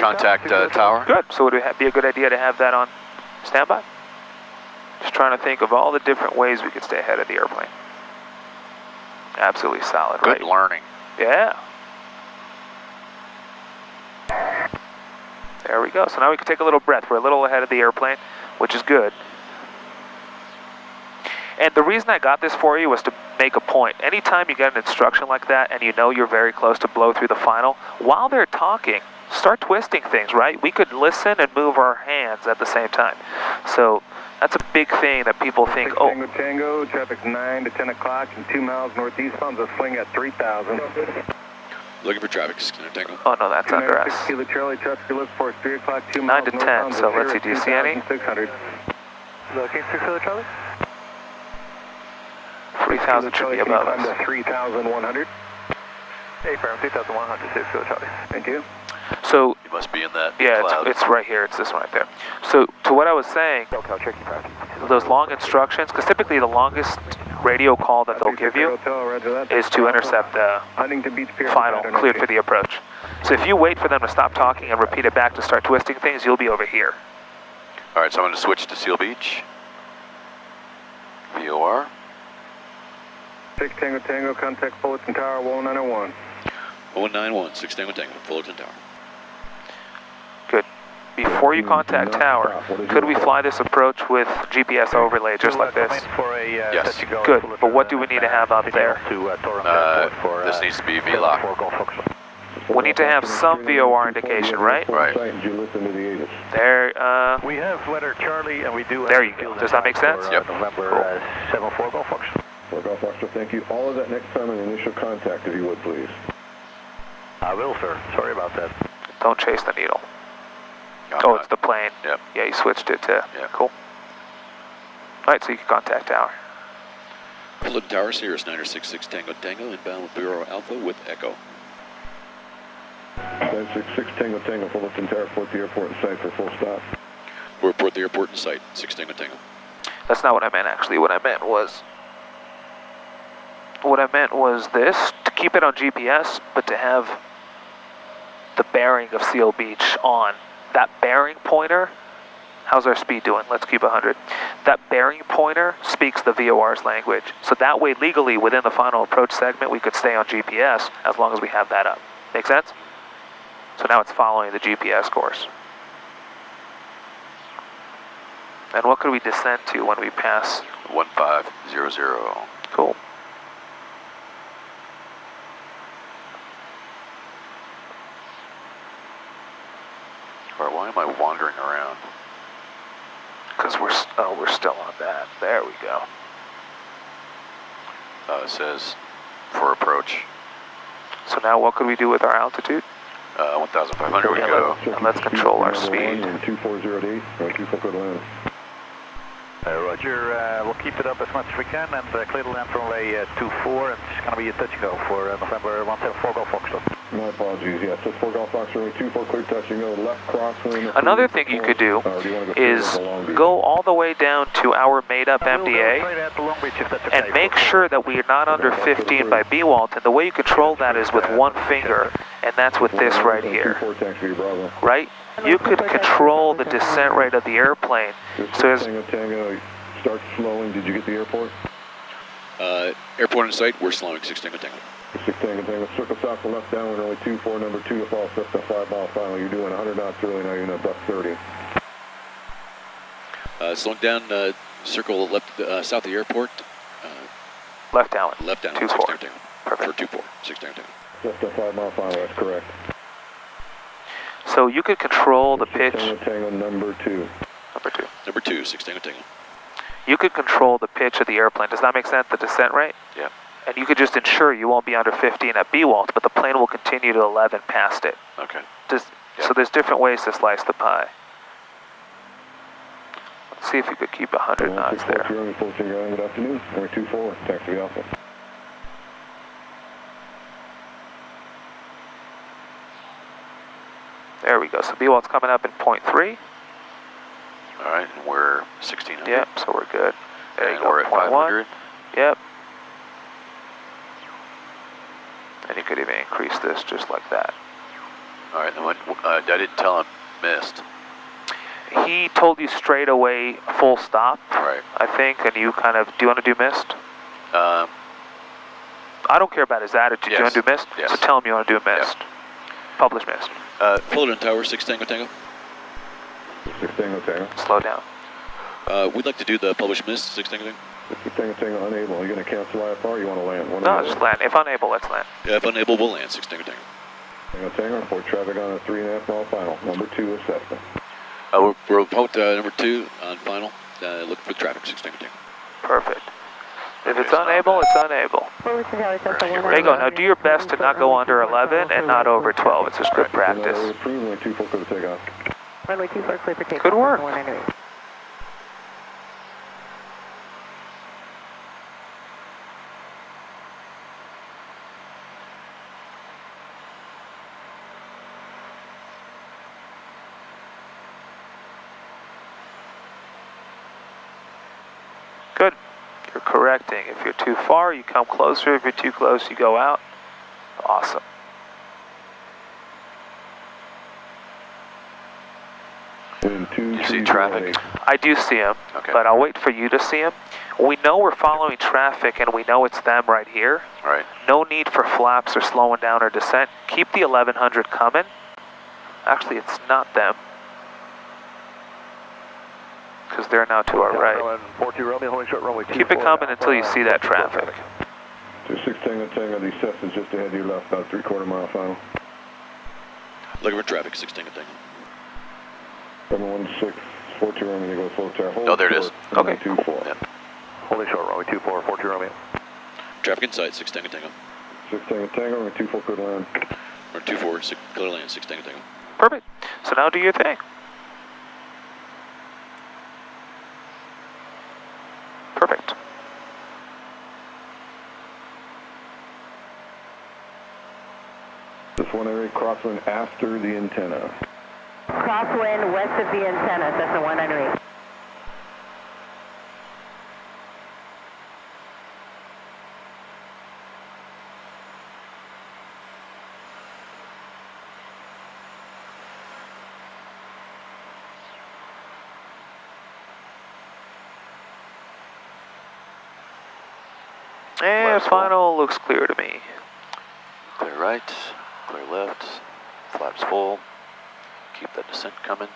Contact tower. Good. So would it be a good idea to have that on standby? Just trying to think of all the different ways we could stay ahead of the airplane. Absolutely solid, right? Good learning. Yeah. There we go. So now we can take a little breath. We're a little ahead of the airplane, which is good. And the reason I got this for you was to make a point. Anytime you get an instruction like that and you know you're very close to blow through the final, while they're talking, start twisting things, right? We could listen and move our hands at the same time. So that's a big thing that people think, oh. Tango Tango, traffic's 9 to 10 o'clock and 2 miles northeastbound, a swing at 3,000. Looking for traffic, 6 Tango Tango. Oh no, that's under us. Kilo Charlie, traffic you look for 3 o'clock, 2 9 miles to 10, northbound, so let's see, do you see any? 2,600. Looking through Kilo Charlie? 3,000 should be above us. 3,100. Hey, firm, 3,100, 6 Kilo Charlie. Thank you. So, You must be in that yeah, cloud. it's right here. It's this one right there. So, to what I was saying, those long instructions, because typically the longest radio call that they'll give you is to intercept the final, cleared for the approach. So if you wait for them to stop talking and repeat it back to start twisting things, you'll be over here. All right, so I'm going to switch to Seal Beach. VOR. 6 Tango Tango, contact Fullerton Tower, 1901. 191, 6 Tango Tango, Fullerton Tower. Good. Before you contact tower, could we fly this approach with GPS overlay just like this? Yes. Good, but what do we need to have out there? This needs to be VLOC. We need to have some VOR indication, right? Right. There, We have letter Charlie and we do there you go. Does that make sense? Yep. November 74 Golf Foxtrot. Golf Foxtrot, thank you. All of that next time in initial contact, if you would, please. I will, sir. Sorry about that. Don't chase the needle. Oh, it's the plane. Yep. Yeah, you switched it to, Yeah. Cool. All right, so you can contact tower. Fullerton Tower, Sirius 966 Tango Tango, inbound with Bureau Alpha with Echo. 966 Tango Tango, Fullerton Tower, report the airport in sight for full stop. We'll report the airport in sight, 6 Tango Tango. That's not what I meant, actually. What I meant was this, to keep it on GPS, but to have the bearing of Seal Beach on. That bearing pointer, how's our speed doing? Let's keep 100. That bearing pointer speaks the VOR's language. So that way, legally, within the final approach segment, we could stay on GPS as long as we have that up. Make sense? So now it's following the GPS course. And what could we descend to when we pass? 1500. Cool. All right, why am I wandering around? Because we're still on that. There we go. It says for approach. So now what could we do with our altitude? 1,500 we Yeah, go. And let's control our speed. 2408, right, 24 clear to land. Roger, we'll keep it up as much as we can and clear the land runway 24, and it's going to be a touch and go for November 174 Golf Foxtrot. My apologies, yes, it's 4 Golf Fox, runway 24 clear touch and go, left crosswind. Another thing you could do is go all the way down to our made-up MDA and make sure that we are not under 15 by B-Walt, and the way you control that is with one finger, and that's with this right here, right? You could control the descent rate of the airplane. So as Tango, start slowing. Did you get the airport? Airport in sight, we're slowing 6 Tango Tango. 6 Tango Tango, circle south to left downwind, runway 24, number 2 to fall, set to 5 mile final. You're doing 100 knots early now, you're in a buck 30. Slowing down, circle left, south of the airport. left downwind. Left downwind, 6 Tango Tango. Perfect. For 24, 6 Tango Tango. Set to 5 mile final, that's correct. So you could control the pitch. Tango number 2. Number 2, 6 Tango Tango. You could control the pitch of the airplane. Does that make sense, the descent rate? Yeah. And you could just ensure you won't be under 15 at B-Walt, but the plane will continue to 11 past it. Okay. So there's different ways to slice the pie. Let's see if you could keep 100 knots there. Good afternoon, runway 24, taxi Alpha. There we go. So B-Walt's coming up in 0.3. All right, and we're 1,600. Yep, so we're good. There and you go. we're at 500. Yep. And you could even increase this just like that. All right, and I didn't tell him missed. He told you straight away full stop, Right. I think, and you kind of, do you want to do missed? I don't care about his attitude. Yes. Do you want to do missed? Yes. So tell him you want to do missed. Yep. Publish missed. Fullerton Tower, 6 Tango Tango. 6 Tango Tango. Slow down. We'd like to do the published mist, 6 Tango Tango. 6 Tango Tango unable. Are you going to cancel IFR or you want to land? No, just land. If unable, let's land. Yeah, if unable, we'll land 6 Tango Tango. Tango Tango, report traffic on a 3.5 mile final. Number 2 assessment. We're about number 2 on final. Look for traffic, 6 Tango Tango. Perfect. If it's unable, it's unable. There you go. Now do your best to not go under 11 and not over 12. It's just good practice. Runway 24 clear to take off. Runway 24 clear for takeoff. Good work. Good. You're correcting. If you're too far, you come closer. If you're too close, you go out. Awesome. Do you see traffic? I do see him, Okay. but I'll wait for you to see him. We know we're following traffic, and we know it's them right here. All right. No need for flaps or slowing down or descent. Keep the 1100 coming. Actually, it's not them, because they're now to our right. 42 Romeo, holding short runway 24. Keep it coming until you see that traffic. 6 Tango Tango, the Cessna's just ahead to your left, about 3/4 mile final. Looking for traffic, 6 Tango Tango. 716, 42 Romeo, they go full tire. Oh, there it is. Okay. 24. Yep. Holding short runway 24, 42 Romeo. Traffic inside, 6 Tango Tango. 6 Tango Tango, runway 24 clear to land. Or 24, 6 clear to land, 6 Tango Tango. Perfect. So now do your thing. Perfect. This one area crosswind after the antenna. Crosswind west of the antenna, Cessna 198. And final looks clear to me. Clear right, clear left, flaps full. Keep that descent coming.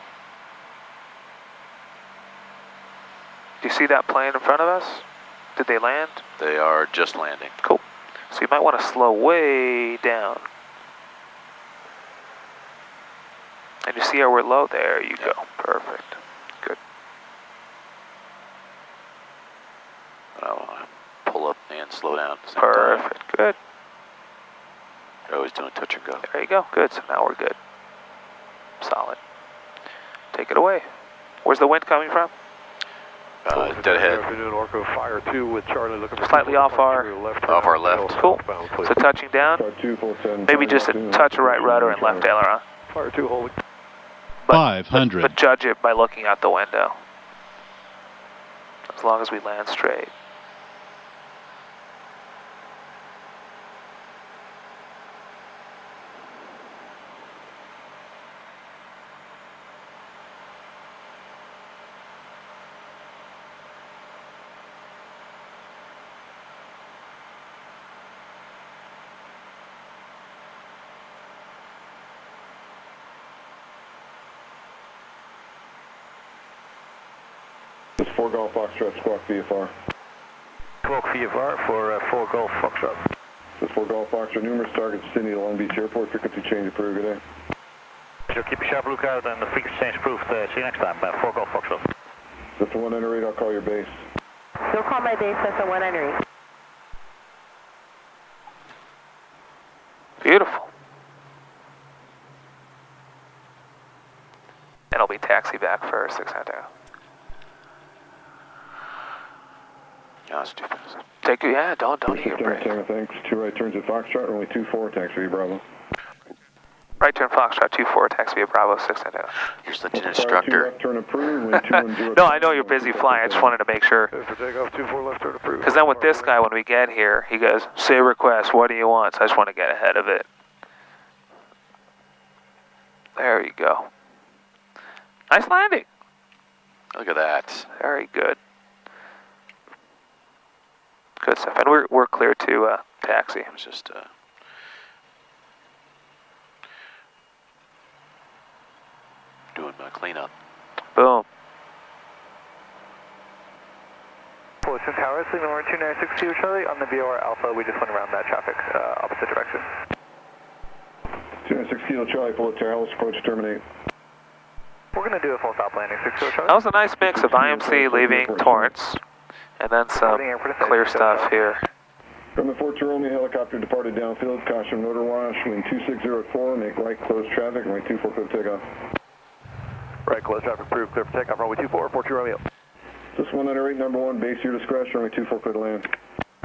Do you see that plane in front of us? Did they land? They are just landing. Cool. So you might want to slow way down. And you see how we're low? There you go. Perfect. Good. I want to pull up and slow down at the same time. Perfect. Good. touch and go. There you go. Good. So now we're good. Solid. Take it away. Where's the wind coming from? Dead ahead. Orco Fire 2 with Charlie looking for Slightly off our left. Cool. So touching down, maybe just a touch of right rudder and left aileron. Fire 2 holding. 500. But judge it by looking out the window. As long as we land straight. This 4 Golf Foxtrot, Squawk VFR. Squawk VFR for 4 Golf Foxtrot. This 4 Golf Foxtrot, numerous targets, Sydney to Long Beach Airport, frequency change approved today. So keep a sharp lookout and the frequency change approved. See you next time, 4 Golf Foxtrot. This is 198, I'll call your base. You'll call my base, that's a 198. Beautiful. And I'll be taxi back for 600. No, it's too fast. Take it, yeah, don't hit your brake. Thanks. 2 right turns at Foxtrot, runway 24, taxi via Bravo. Right turn Foxtrot 24, taxi via Bravo 600. You're such an instructor. Left turn approved, wind 210. No, I know you're busy flying, I just wanted to make sure. For takeoff 24 left turn approved. Because then with this guy, when we get here, he goes, say request, what do you want? So I just want to get ahead of it. There you go. Nice landing. Look at that. Very good. Good stuff. And we're clear to taxi. It was just doing my cleanup. Boom. Fullerton Tower, signal 2962 Charlie. On the BOR Alpha, we just went around that traffic, opposite direction. 296 Kilo Charlie, Fullerton Tower, Hellas approach, terminate. We're going to do a full stop landing, 6 Kilo Charlie. That was a nice mix of IMC leaving Torrance, and then some clear stuff here. From the Fort Romeo helicopter departed downfield, caution motor wash, wind 2604, make right close traffic, runway 24 clear for takeoff. Right, close traffic approved, clear for takeoff, runway 24, Fort Romeo. This 198, number 1, base your discretion, runway 24 clear to land.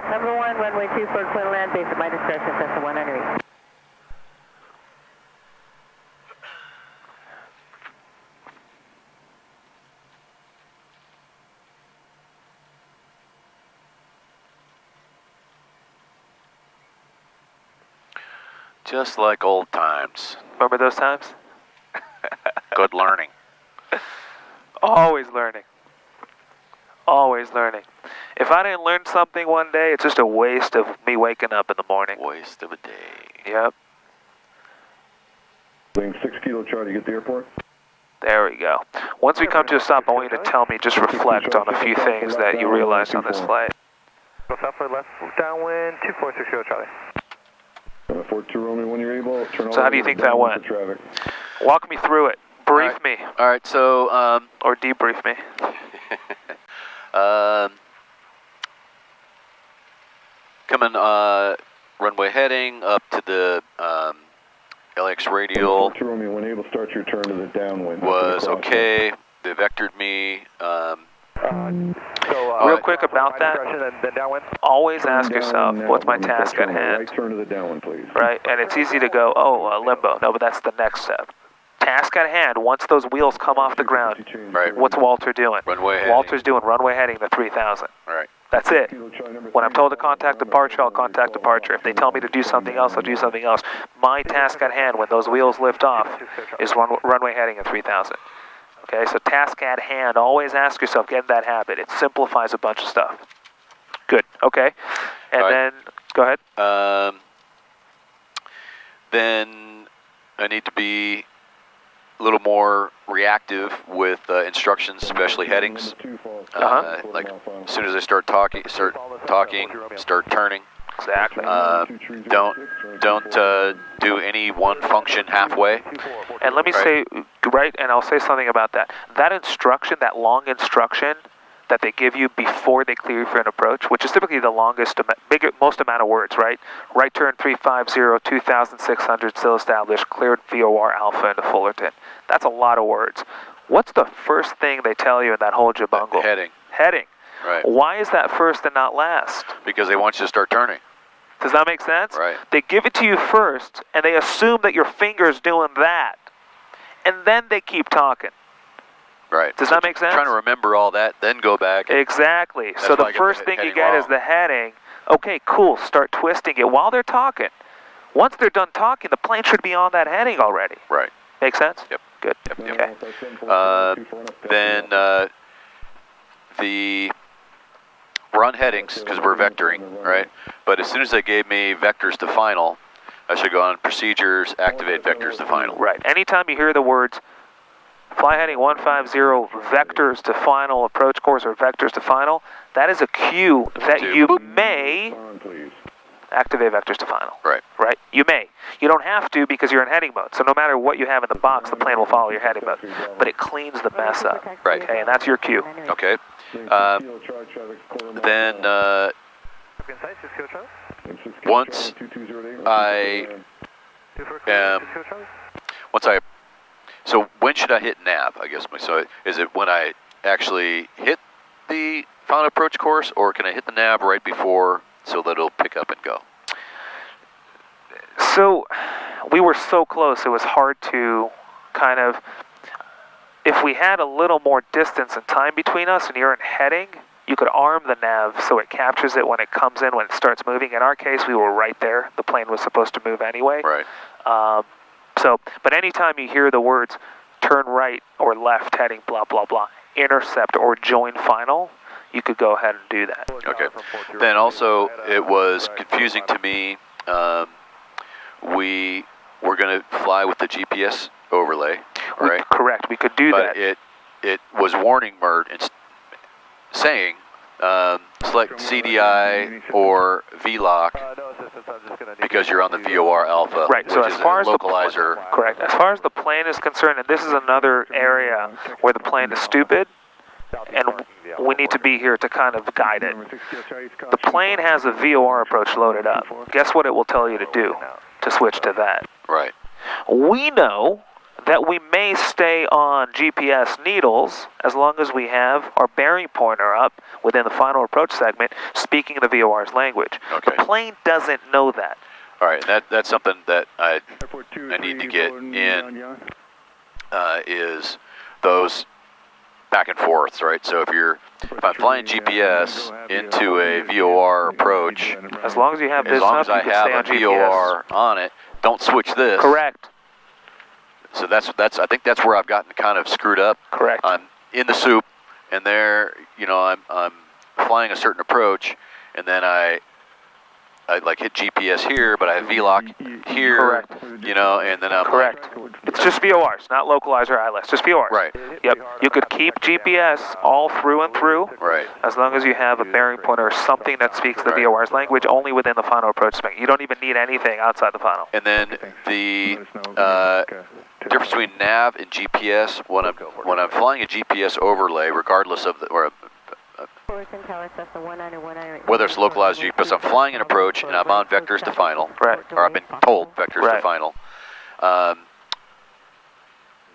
Number 1, runway 24 clear to land, base at my discretion, that's a 198. Just like old times. Remember those times? Good learning. Always learning. Always learning. If I didn't learn something one day, it's just a waste of me waking up in the morning. Waste of a day. Yep. Wing 6 Kilo Charlie, you get the airport? There we go. Once we come to a stop, I want you to tell me, just reflect on a few things that you realized on this flight. Southward left, downwind, 246 Kilo Charlie. Fort Romeo, when you're able, turn So how do you think that went? Walk me through it. Brief me. All right, so... or debrief me. Coming runway heading up to the LX radial. Fort Romeo, when able, start your turn to the downwind. Was okay. They vectored me. Real quick about that, always ask yourself, what's my task at hand? Right turn to the downwind, please. Right, and it's easy to go, limbo. No, but that's the next step. Task at hand, once those wheels come off the ground, right. What's Walter doing? Runway heading. Walter's doing runway heading to 3000. Right. That's it. When I'm told to contact departure, I'll contact departure. If they tell me to do something else, I'll do something else. My task at hand when those wheels lift off is runway heading at 3000. Okay, so task at hand, always ask yourself, get in that habit. It simplifies a bunch of stuff. Good, okay. And then, go ahead. Then I need to be a little more reactive with instructions, especially headings. Like as soon as I start talking, start turning. Exactly. Don't do any one function halfway. And let me say, and I'll say something about that. That instruction, that long instruction, that they give you before they clear you for an approach, which is typically the longest, most amount of words, right? Right turn 350, 2,600 still established, cleared VOR Alpha into Fullerton. That's a lot of words. What's the first thing they tell you in that whole jabungle? Heading. Heading. Right. Why is that first and not last? Because they want you to start turning. Does that make sense? Right. They give it to you first, and they assume that your finger's doing that, and then they keep talking. Right. Does that make sense? Trying to remember all that, then go back. Exactly. So the first thing you get is the heading. Okay, cool. Start twisting it while they're talking. Once they're done talking, the plane should be on that heading already. Right. Make sense? Yep. Good. Okay. Then we're on headings because we're vectoring, right? But as soon as they gave me vectors to final, I should go on procedures, activate vectors to final. Right. Anytime you hear the words fly heading 150, vectors to final, approach course, or vectors to final, that is a cue that you may activate vectors to final. Right. Right? You may. You don't have to because you're in heading mode. So no matter what you have in the box, the plane will follow your heading mode. But it cleans the mess up. Right. Okay, and that's your cue. Okay. Then once so when should I hit nav, I guess? So is it when I actually hit the final approach course, or can I hit the nav right before so that it'll pick up and go? So we were so close, it was hard to kind of, if we had a little more distance and time between us and you're in heading, you could arm the nav so it captures it when it comes in, when it starts moving. In our case, we were right there. The plane was supposed to move anyway. Right. But anytime you hear the words turn right or left heading blah, blah, blah, intercept or join final, you could go ahead and do that. Okay. Then also, it was confusing to me. We were going to fly with the GPS overlay, right? Correct. We could do that. But it was warning mode saying select CDI or VLOC because you're on the VOR Alpha, right. So which as is far a as localizer. Correct. As far as the plane is concerned, and this is another area where the plane is stupid, and we need to be here to kind of guide it. The plane has a VOR approach loaded up. Guess what it will tell you to do to switch to that? Right. We know that we may stay on GPS needles as long as we have our bearing pointer up within the final approach segment, speaking the VOR's language. Okay. The plane doesn't know that. All right, that's something that I need to get in is those back and forths, right? So if I'm flying GPS into a VOR approach, as long as you have this as long up, as I you can have stay a on VOR GPS. on it, don't switch this. Correct. So that's I think that's where I've gotten kind of screwed up. Correct. I'm in the soup, and there, I'm flying a certain approach, and then I like hit GPS here, but I have VLOC here. Correct. And then I'm correct. It's just VORs, not localizer ILS, just VORs. Right. Yep. You could keep GPS all through and through. Right. As long as you have a bearing pointer or something that speaks the VOR's language only within the final approach segment. You don't even need anything outside the final. And then the difference between nav and GPS when I'm flying a GPS overlay, regardless of whether it's localized GPS, I'm flying an approach and I'm on vectors to final, right? Or I've been told vectors to final.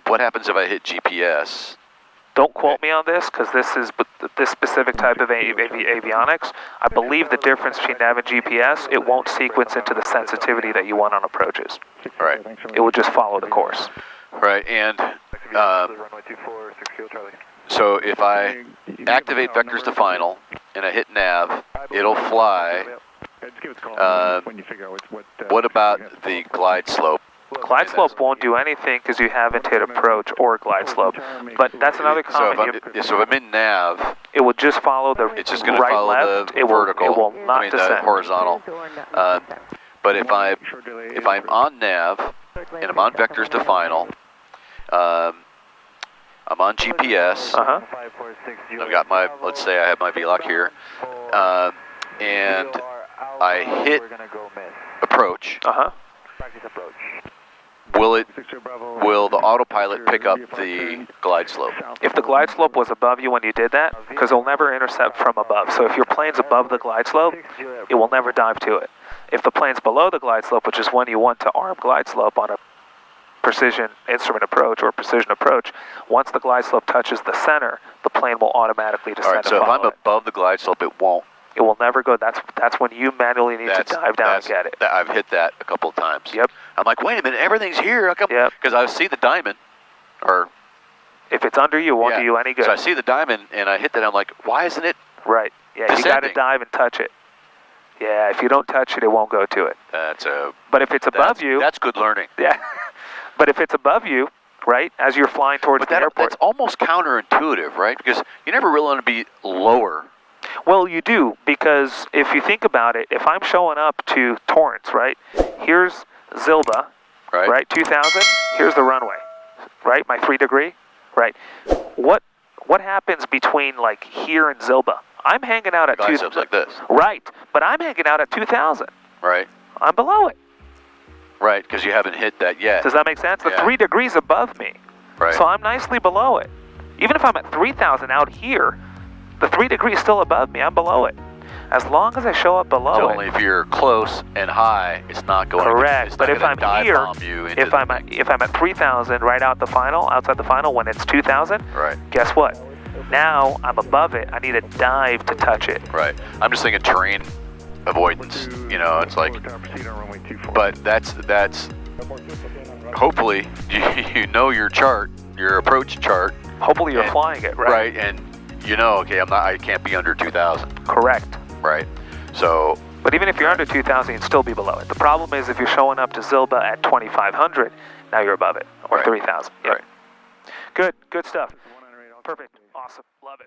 What happens if I hit GPS? Don't quote me on this, because this specific type of avionics, I believe the difference between nav and GPS, it won't sequence into the sensitivity that you want on approaches. Right. It will just follow the course. Right, and so if I activate vectors to final and I hit nav, it'll fly. What about the glide slope? Glide slope won't do anything because you haven't hit approach or glide slope. But that's another comment. So if I'm in nav, it will just follow the it's just going to right, follow left. the vertical. It will not descend. The horizontal. But if I'm on nav and I'm on vectors to final, I'm on GPS. I've got let's say I have my VLOC here, and I hit approach. will the autopilot pick up the glide slope? If the glide slope was above you when you did that, because it'll never intercept from above. So if your plane's above the glide slope, it will never dive to it. If the plane's below the glide slope, which is when you want to arm glide slope on a precision instrument approach or precision approach, once the glide slope touches the center, the plane will automatically descend. All right, so if I'm above the glide slope, it won't. It will never go. That's when you manually need to dive down and get it. I've hit that a couple of times. Yep. I'm like, wait a minute, everything's here. How come? Yep. Because I see the diamond, or if it's under you, it won't do you any good. So I see the diamond and I hit that. I'm like, why isn't it? Right. Yeah. descending? You got to dive and touch it. Yeah. If you don't touch it, it won't go to it. But if it's above you, that's good learning. Yeah. But if it's above you, right, as you're flying towards the airport, that's almost counterintuitive, right? Because you never really want to be lower. Well, you do, because if you think about it, if I'm showing up to Torrance, right, here's Zilba, right, 2000, here's the runway, right, my 3 degree, right. What happens between, like, here and Zilba? I'm hanging out at 2000. Like this. Right, but I'm hanging out at 2000. Right. I'm below it. Right, because you haven't hit that yet. Does that make sense? The 3 degrees above me. Right. So I'm nicely below it. Even if I'm at 3000 out here, the 3 degrees still above me. I'm below it. As long as I show up below so only if you're close and high, it's not going. Correct. It's but not if I'm here, if I'm at 3000 right outside the final when it's 2000, right. Guess what? Now I'm above it. I need a dive to touch it. Right. I'm just thinking terrain avoidance. You know, it's like. But that's. Hopefully, you know your chart, your approach chart. Hopefully you're flying it, right? Right, and you know, okay, I can't be under 2000. Correct. Right. So. But even if you're under 2000, you'd still be below it. The problem is if you're showing up to Zilba at 2500, now you're above it, or 3000. Yep. Right. Good stuff. Perfect. Awesome. Love it.